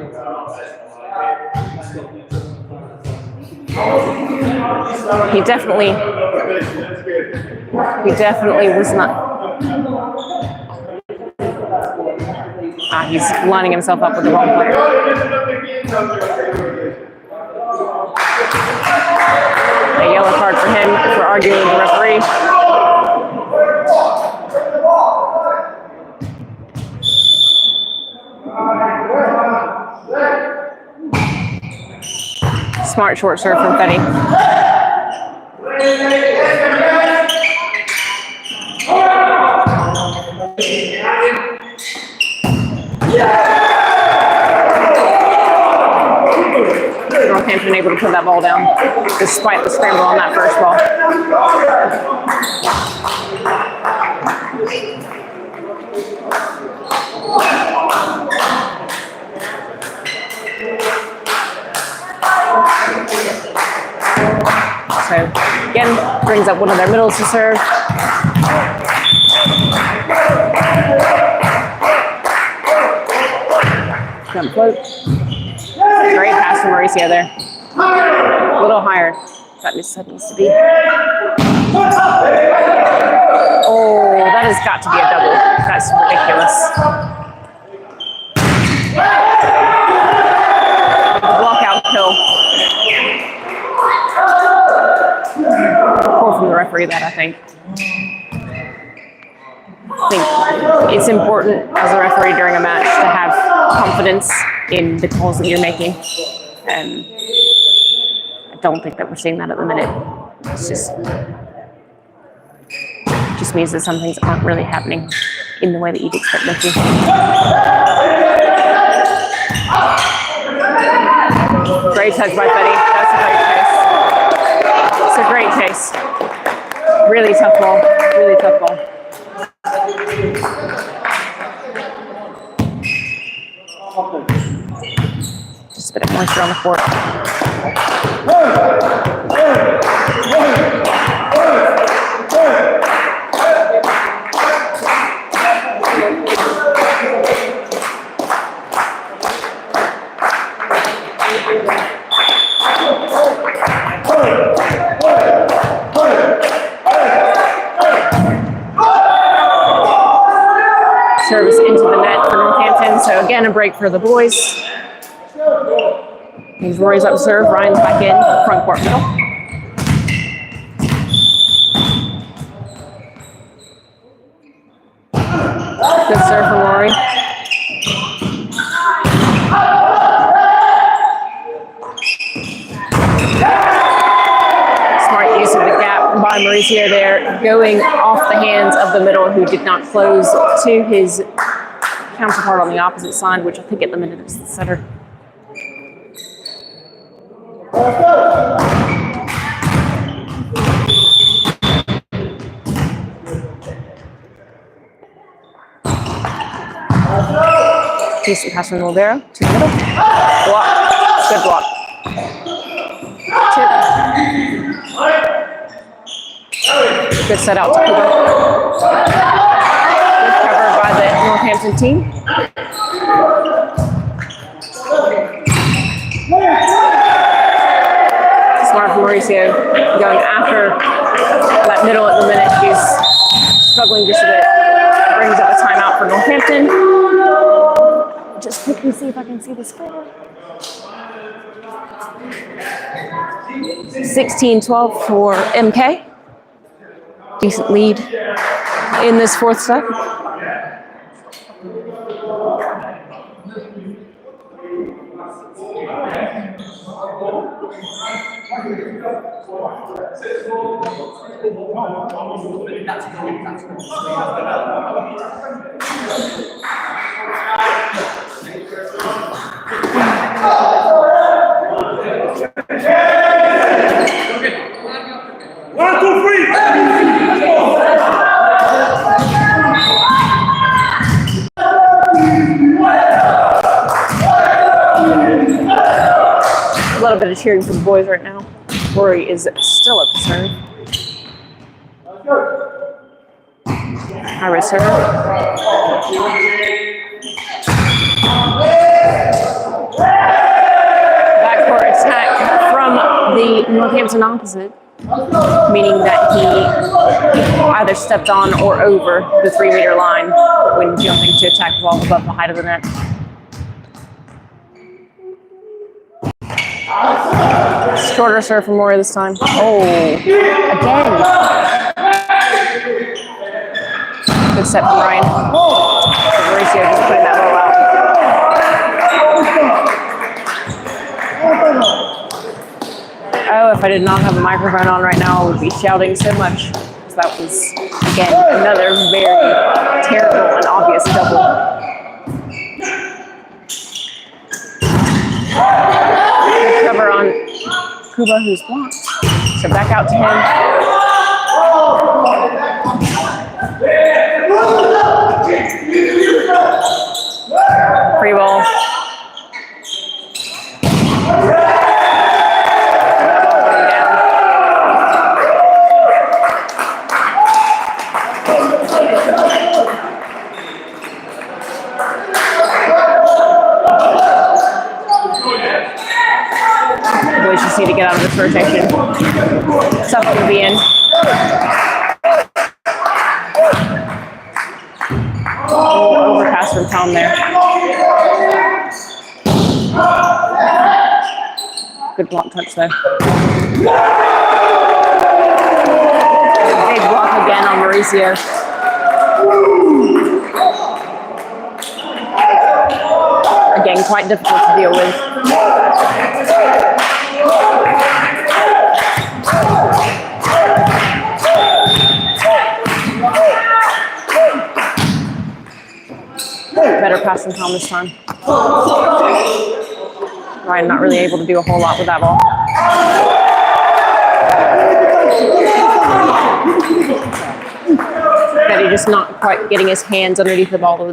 He definitely was not. He's lining himself up with the wrong player. A yellow card for him for arguing with the referee. Smart short serve from Fetty. Northampton able to put that ball down despite the scramble on that first ball. So again, brings up one of their middles to serve. Jump float. Great pass from Mauricio there. A little higher. That needs to be. Oh, that has got to be a double. That's ridiculous. Blockout kill. Poor from the referee that, I think. I think it's important as a referee during a match to have confidence in the calls that you're making. I don't think that we're seeing that at the minute. It just means that some things aren't really happening. in the way that you'd expect them to. Great touch by Betty. That's a great chase. It's a great chase. Really tough ball. Really tough ball. Just a bit of moisture on the court. Service into the net for Northampton. So again, a break for the boys. Here's Rory's up to serve. Ryan's back in front court middle. Good serve from Rory. Smart use of the gap by Mauricio there, going off the hands of the middle, who did not close to his counterpart on the opposite side, which I think at the minute is the setter. Decent pass from Olvera to the middle. Block. Good block. Tip. Good set out to Cooper. Good cover by the Northampton team. Smart from Mauricio going after that middle at the minute. She's struggling just a bit. Brings up a timeout for Northampton. Just quickly see if I can see the score. 16-12 for MK. Decent lead in this fourth set. One, two, three. A little bit of cheering from the boys right now. Rory is still at the serve. High risk serve. Backcourt attack from the Northampton opposite, meaning that he either stepped on or over the 3-meter line when jumping to attack the ball above the height of the net. Shorter serve from Rory this time. Oh, again. Good set from Ryan. Mauricio just putting that ball out. Oh, if I did not have a microphone on right now, I would be shouting so much. Because that was, again, another very terrible and obvious double. Good cover on Kuba, who's blocked. So back out to him. Free ball. We just need to get out of this rotation. Something to be in. Oh, overpass from Tom there. Good block touch though. Big block again on Mauricio. Again, quite difficult to deal with. Better pass than Tom this time. Ryan not really able to do a whole lot with that ball. Betty just not quite getting his hands underneath the ball the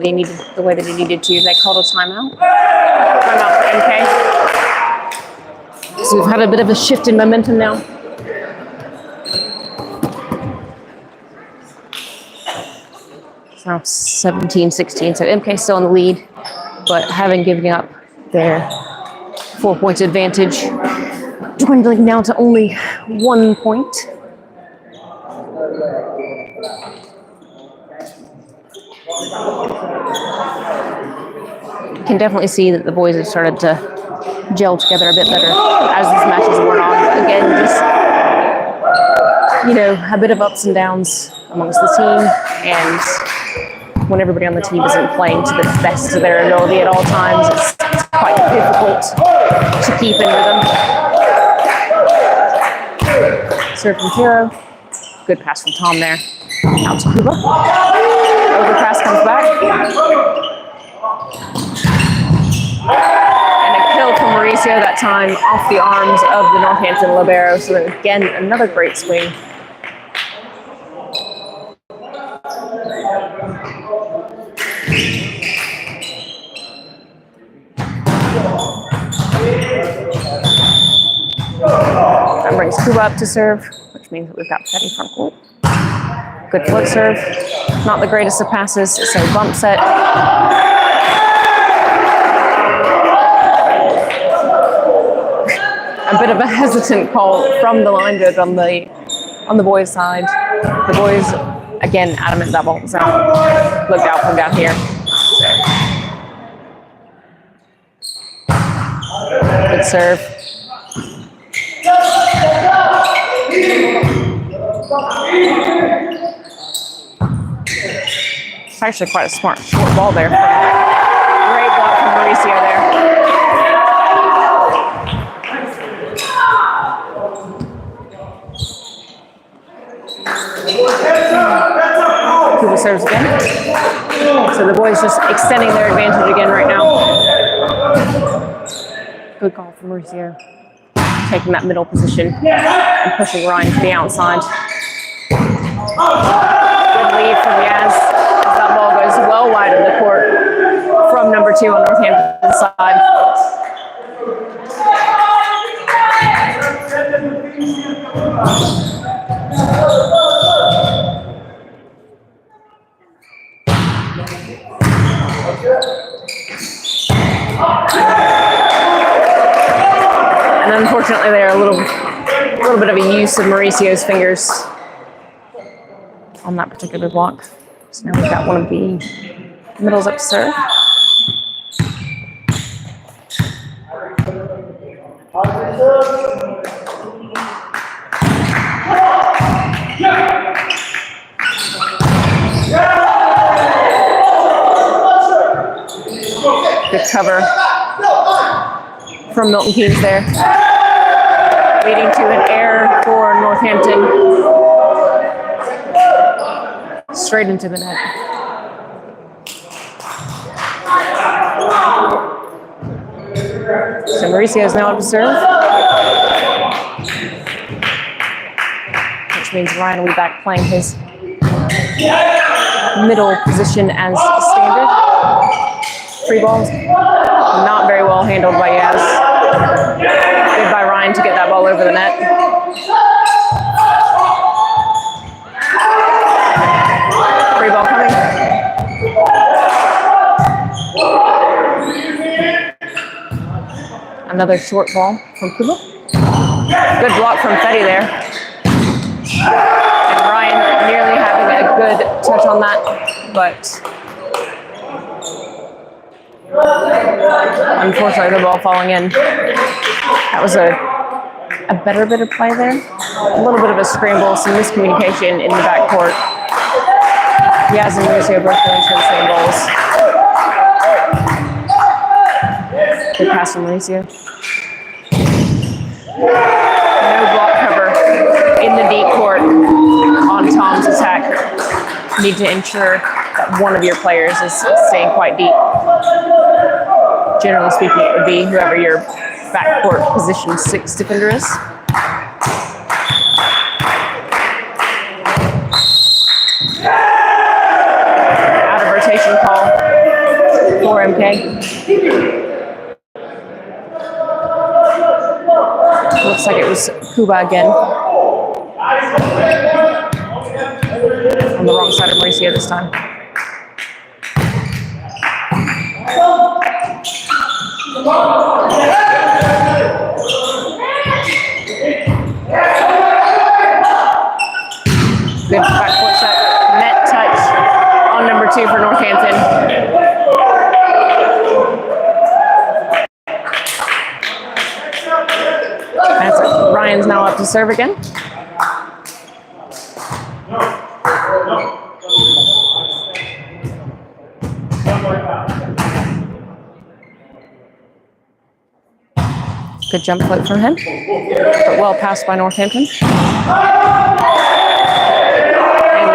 way that he needed to. They called a timeout. Timeout for MK. So we've had a bit of a shift in momentum now. It's now 17-16. So MK still in the lead, but having given up their 4 points advantage, dwindling down to only 1 point. You can definitely see that the boys have started to gel together a bit better as these matches wore on. Again, just, a bit of ups and downs amongst the team, and when everybody on the team isn't playing to the best of their ability at all times, it's quite difficult to keep in rhythm. Serve from Tiro. Good pass from Tom there. Out to Kuba. Overpass comes back. And a kill from Mauricio that time off the arms of the Northampton libero. So again, another great swing. That brings Kuba up to serve, which means that we've got Petty front court. Good foot serve. Not the greatest of passes, so bump set. A bit of a hesitant call from the line judge on the boys' side. The boys, again, adamant that ball was out. Looked out from down here. Good serve. It's actually quite a smart short ball there. Great block from Mauricio there. Kuba serves again. So the boys just extending their advantage again right now. Good call from Mauricio. Taking that middle position and pushing Ryan to the outside. Good lead from Yaz as that ball goes well wide of the court from number 2 on Northampton's side. And unfortunately there, a little bit of a use of Mauricio's fingers on that particular block. So now we've got one of the middles up to serve. Good cover from Milton Keynes there, leading to an error for Northampton. Straight into the net. So Mauricio is now up to serve, which means Ryan will be back playing his middle position as standard. Free balls, not very well handled by Yaz. Good by Ryan to get that ball over the net. Free ball coming. Another short ball from Kuba. Good block from Fetty there. And Ryan nearly having a good touch on that, but unfortunately the ball falling in. That was a better bit of play there. A little bit of a scramble, some miscommunication in the backcourt. Yaz and Mauricio both going to the same balls. Good pass from Mauricio. No block cover in the deep court on Tom's attack. Need to ensure that one of your players is staying quite deep. Generally speaking, it would be whoever your backcourt position 6 defender is. Out of rotation call for MK. Looks like it was Kuba again. On the wrong side of Mauricio this time. Good backcourt shot. Net touch on number 2 for Northampton. As Ryan's now up to serve again. Good jump float from him, but well passed by Northampton. And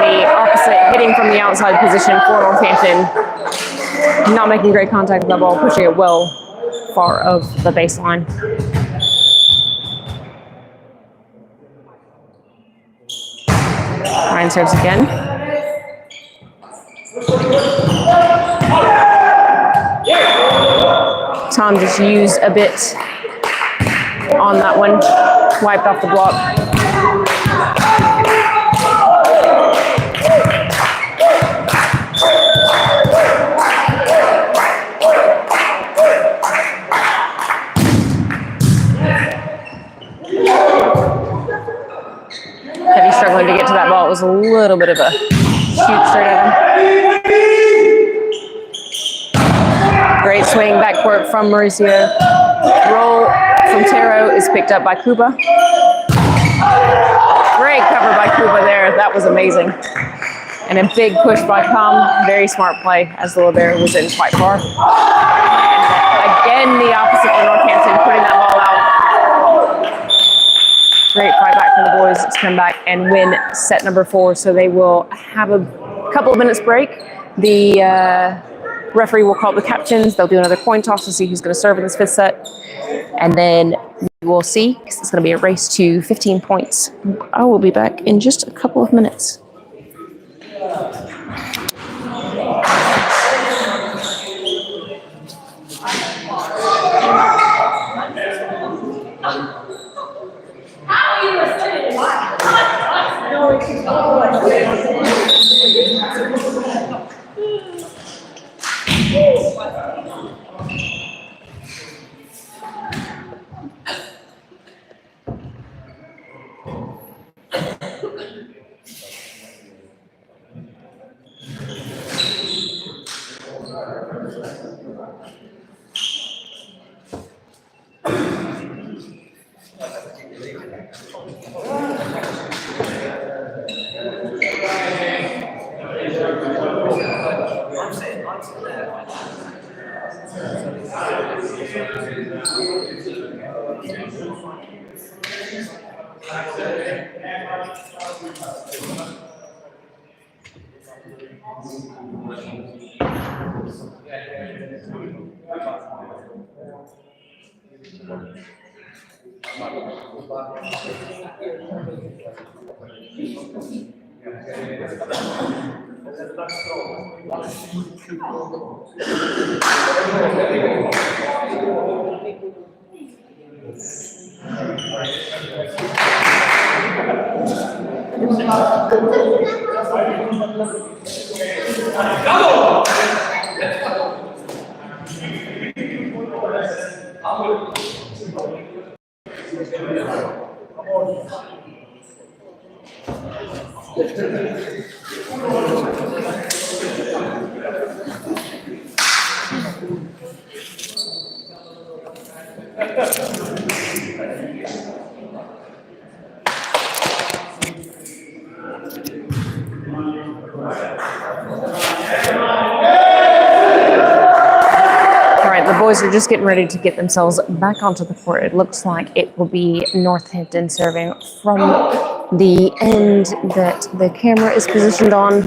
the opposite, hitting from the outside position for Northampton. Not making great contact with the ball, pushing it well far of the baseline. Ryan serves again. Tom just used a bit on that one, wiped off the block. Heavy struggling to get to that ball. It was a little bit of a shoot straight at him. Great swing backcourt from Mauricio. Roll from Taro is picked up by Kuba. Great cover by Kuba there. That was amazing. And a big push by Tom. Very smart play as the libero was in quite far. And again, the opposite for Northampton, putting that ball out. Great fight back from the boys to come back and win set number 4. So they will have a couple of minutes break. The referee will call the captains. They'll do another coin toss to see who's going to serve in this 5th set. And then we will see. It's going to be a race to 15 points. I will be back in just a couple of minutes. Boys are just getting ready to get themselves back onto the court. It looks like it will be Northampton serving from the end that the camera is positioned on.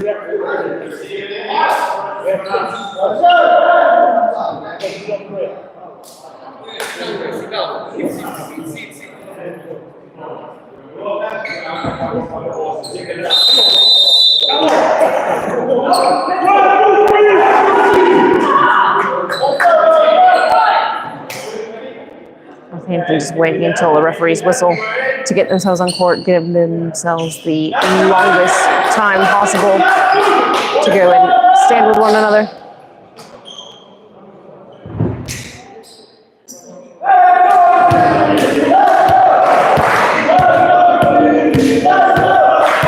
Northampton just waiting until the referee's whistle to get themselves on court, give themselves the longest time possible to go and stand with one another.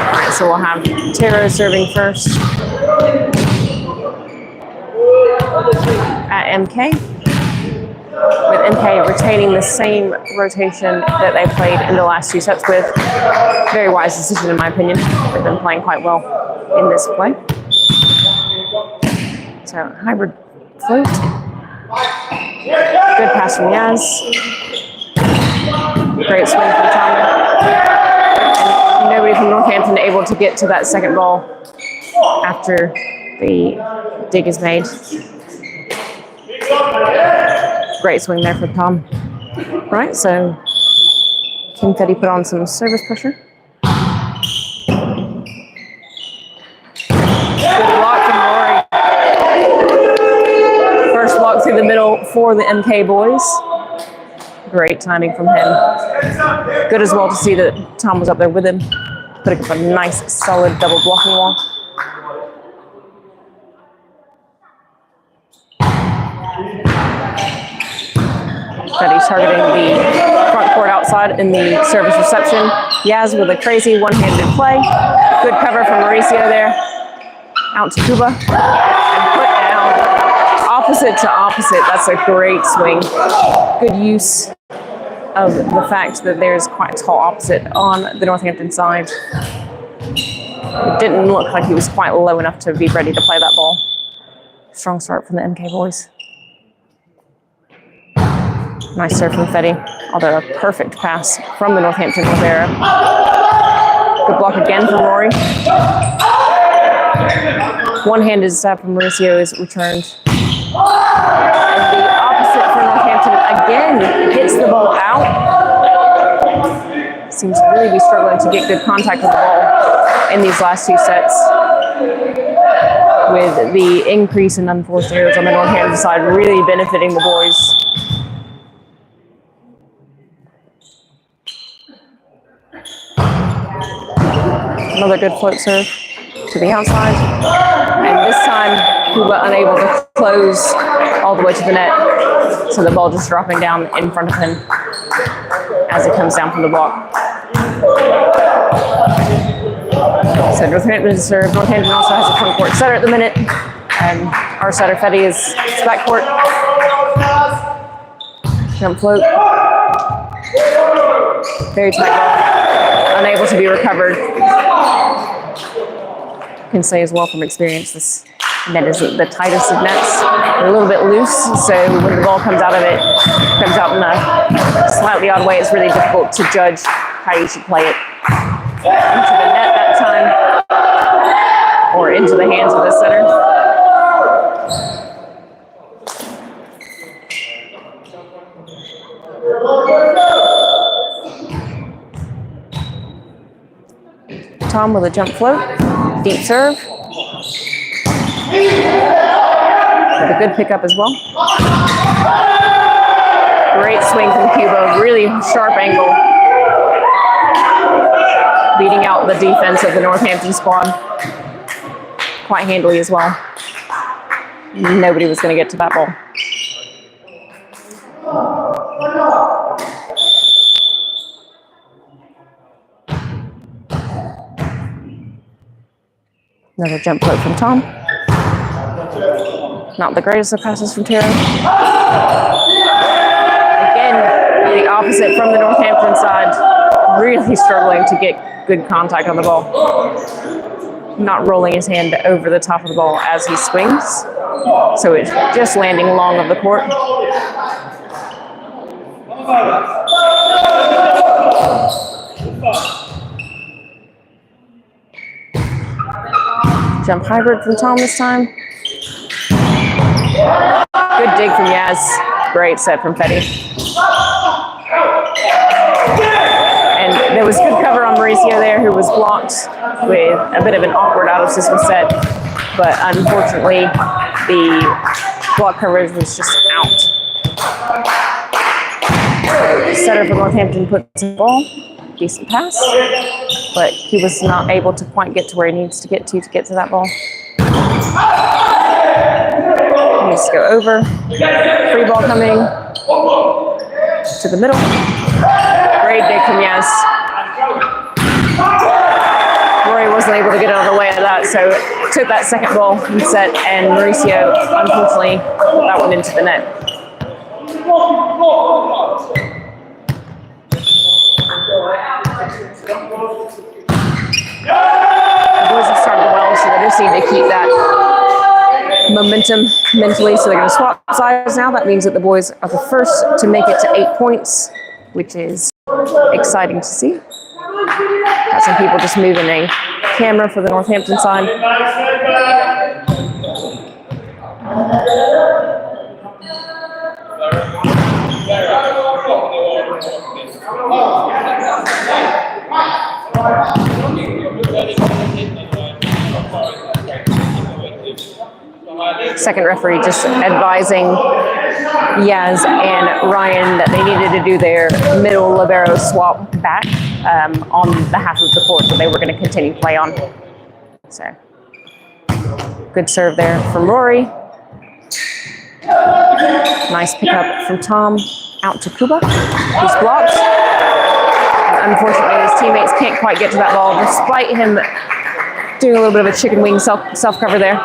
All right, so we'll have Tara serving first at MK. With MK retaining the same rotation that they played in the last 2 sets with. Very wise decision in my opinion. They've been playing quite well in this play. So hybrid float. Good pass from Yaz. Great swing from Tama. And nobody from Northampton able to get to that second ball after the dig is made. Great swing there for Tom. Right, so Confetti put on some service pressure. Good block from Rory. First block through the middle for the MK boys. Great timing from him. Good as well to see that Tom was up there with him, putting up a nice, solid double blocking wall. Fetty's targeting the front court outside in the service reception. Yaz with a crazy one-handed play. Good cover from Mauricio there. Out to Cuba. And put down. Opposite to opposite. That's a great swing. Good use of the fact that there's quite a tall opposite on the Northampton side. It didn't look like he was quite low enough to be ready to play that ball. Strong start from the MK boys. Nice serve from Fetty, although a perfect pass from the Northampton Rivera. Good block again from Rory. One-handed stab from Mauricio is returned. And the opposite for Northampton again hits the ball out. Seems to really be struggling to get good contact with the ball in these last 2 sets. With the increase in unforced errors on the Northampton side really benefiting the boys. Another good float serve to the outside. And this time, Cuba unable to close all the way to the net. So the ball just dropping down in front of him as it comes down from the block. So Northampton to serve. Northampton also has a front court setter at the minute. And our setter, Fetty, is back court. Jump float. Very tight ball. Unable to be recovered. Can say as well from experience, this net isn't the tightest of nets. They're a little bit loose, so when the ball comes out of it, comes out in a slightly odd way, it's really difficult to judge how you should play it. Into the net that time, or into the hands of the setter. Tom with a jump float, deep serve. With a good pickup as well. Great swing from Cuba, really sharp angle. Beating out the defense of the Northampton squad quite handily as well. Nobody was going to get to that ball. Another jump float from Tom. Not the greatest of passes from Tara. Again, the opposite from the Northampton side. Really struggling to get good contact on the ball. Not rolling his hand over the top of the ball as he swings. So it's just landing long of the court. Jump hybrid from Tom this time. Good dig from Yaz. Great set from Fetty. And there was good cover on Mauricio there, who was blocked with a bit of an awkward out of system set. But unfortunately, the block coverage was just out. So setter for Northampton puts the ball. Decent pass. But he was not able to quite get to where he needs to get to that ball. He needs to go over. Free ball coming to the middle. Great dig from Yaz. Rory wasn't able to get out of the way of that, so took that second ball and set, and Mauricio, unfortunately, put that one into the net. The boys have started well, so they just need to keep that momentum mentally, so they're going to swap sides now. That means that the boys are the first to make it to 8 points, which is exciting to see. Got some people just moving a camera for the Northampton side. Second referee just advising Yaz and Ryan that they needed to do their middle libero swap back on the half of the court that they were going to continue play on. So, good serve there from Rory. Nice pickup from Tom out to Kuba, who's blocked. And unfortunately, his teammates can't quite get to that ball, despite him doing a little bit of a chicken wing self-cover there.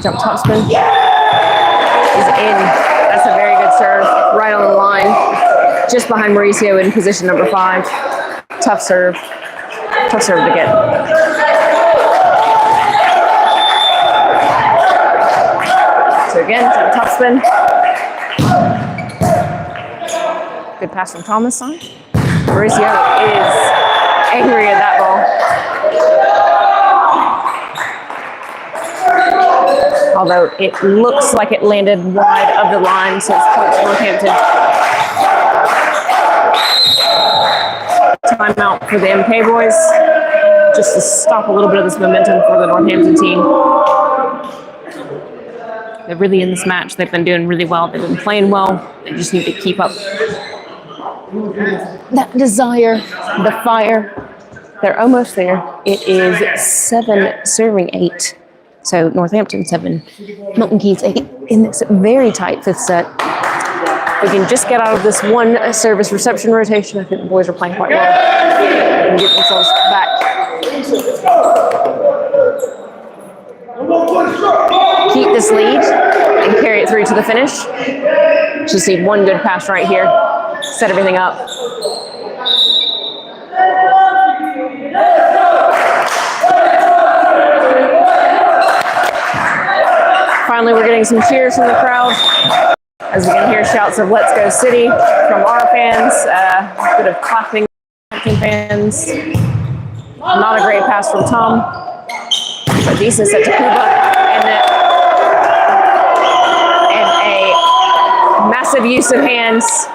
Jump topspin is in. That's a very good serve, right on the line, just behind Mauricio in position number 5. Tough serve to get. So again, jump topspin. Good pass from Thomas on. Mauricio is angry at that ball. Although it looks like it landed wide of the line, so it's points for Northampton. Timeout for the MK boys, just to stop a little bit of this momentum for the Northampton team. They're really in this match. They've been doing really well. They've been playing well. They just need to keep up that desire, the fire. They're almost there. It is 7 serving 8. So Northampton 7, Milton Keynes 8 in this very tight 5th set. We can just get out of this one service reception rotation. I think the boys are playing quite well and get themselves back. Keep this lead and carry it through to the finish. Just need one good pass right here. Set everything up. Finally, we're getting some cheers from the crowd as we can hear shouts of "Let's go City" from our fans. A bit of clapping from fans. Not a great pass from Tom. A decent set to Kuba, and a massive use of hands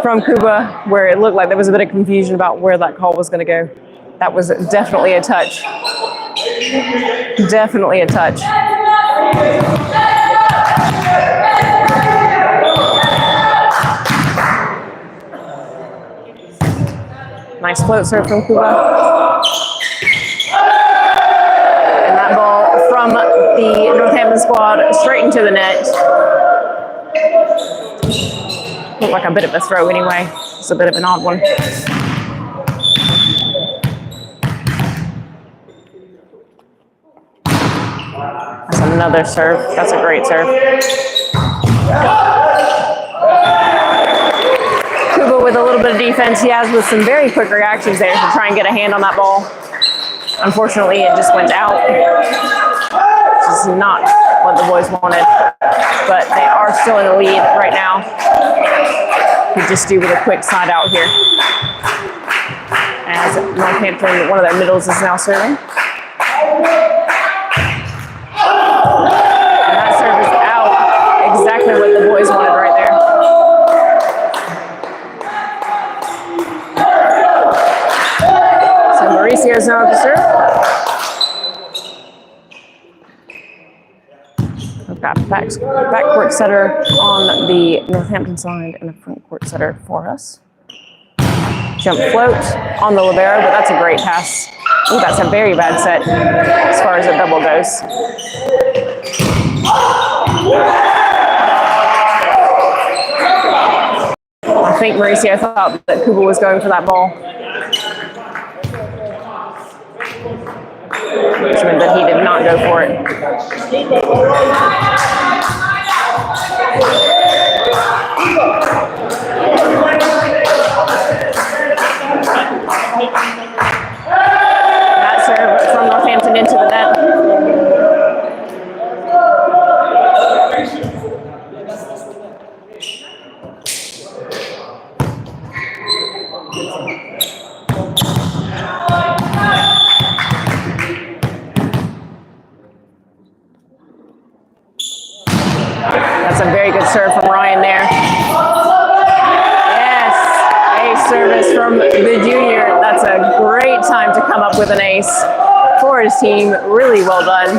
from Kuba, where it looked like there was a bit of confusion about where that call was going to go. That was definitely a touch. Definitely a touch. Nice float serve from Kuba. And that ball from the Northampton squad straight into the net. Looked like a bit of a throw anyway. It's a bit of an odd one. That's another serve. That's a great serve. Kuba with a little bit of defense. He has with some very quick reactions there to try and get a hand on that ball. Unfortunately, it just went out. Which is not what the boys wanted. But they are still in the lead right now. Could just do with a quick side out here. As Northampton, one of their middles is now serving. And that serve is out. Exactly what the boys wanted right there. So Mauricio's now at the serve. We've got a backcourt setter on the Northampton side and a front court setter for us. Jump float on the libero, but that's a great pass. Ooh, that's a very bad set as far as a double goes. I think Mauricio thought that Kuba was going for that ball, which meant that he did not go for it. That serve from Northampton into the net. That's a very good serve from Ryan there. Yes, ace service from the junior. That's a great time to come up with an ace for his team. Really well done.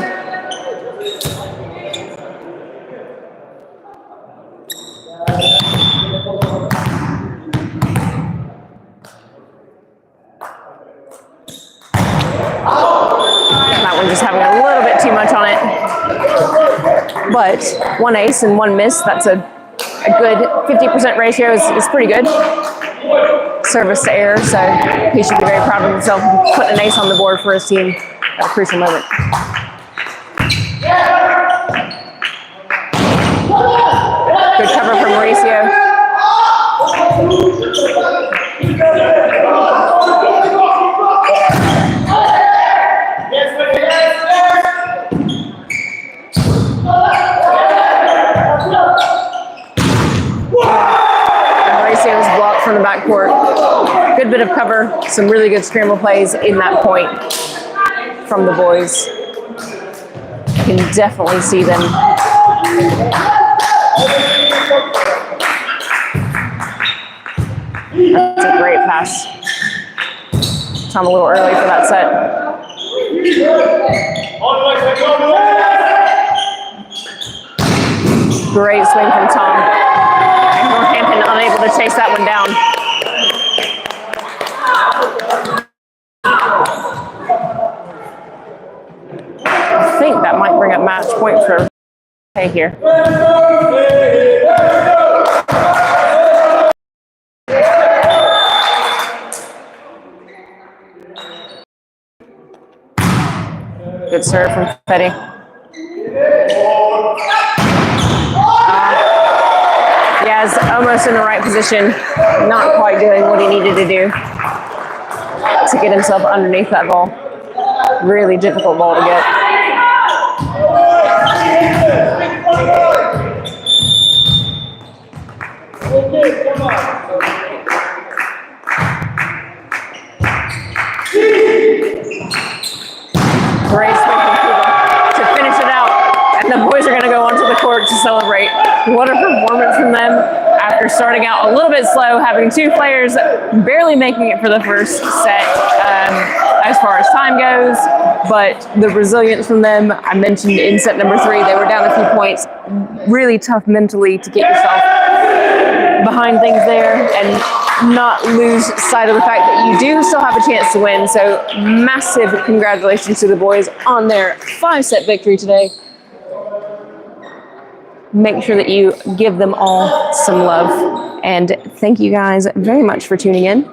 That one just having a little bit too much on it. But one ace and one miss, that's a good 50% ratio is pretty good. Service to error, so he should be very proud of himself putting an ace on the board for his team at a crucial moment. Good cover from Mauricio. Mauricio was blocked from the backcourt. Good bit of cover, some really good scramble plays in that point from the boys. You can definitely see them. That's a great pass. Tom a little early for that set. Great swing from Tom. And Northampton unable to chase that one down. I think that might bring up match point for Hay here. Good serve from Fetty. Yeah, is almost in the right position. Not quite doing what he needed to do to get himself underneath that ball. Really difficult ball to get. Great swing from Cuba to finish it out. And the boys are going to go onto the court to celebrate. What a performance from them after starting out a little bit slow, having two players barely making it for the first set as far as time goes. But the resilience from them, I mentioned in set number 3, they were down a few points. Really tough mentally to get yourself behind things there and not lose sight of the fact that you do still have a chance to win. So massive congratulations to the boys on their 5-set victory today. Make sure that you give them all some love. And thank you guys very much for tuning in.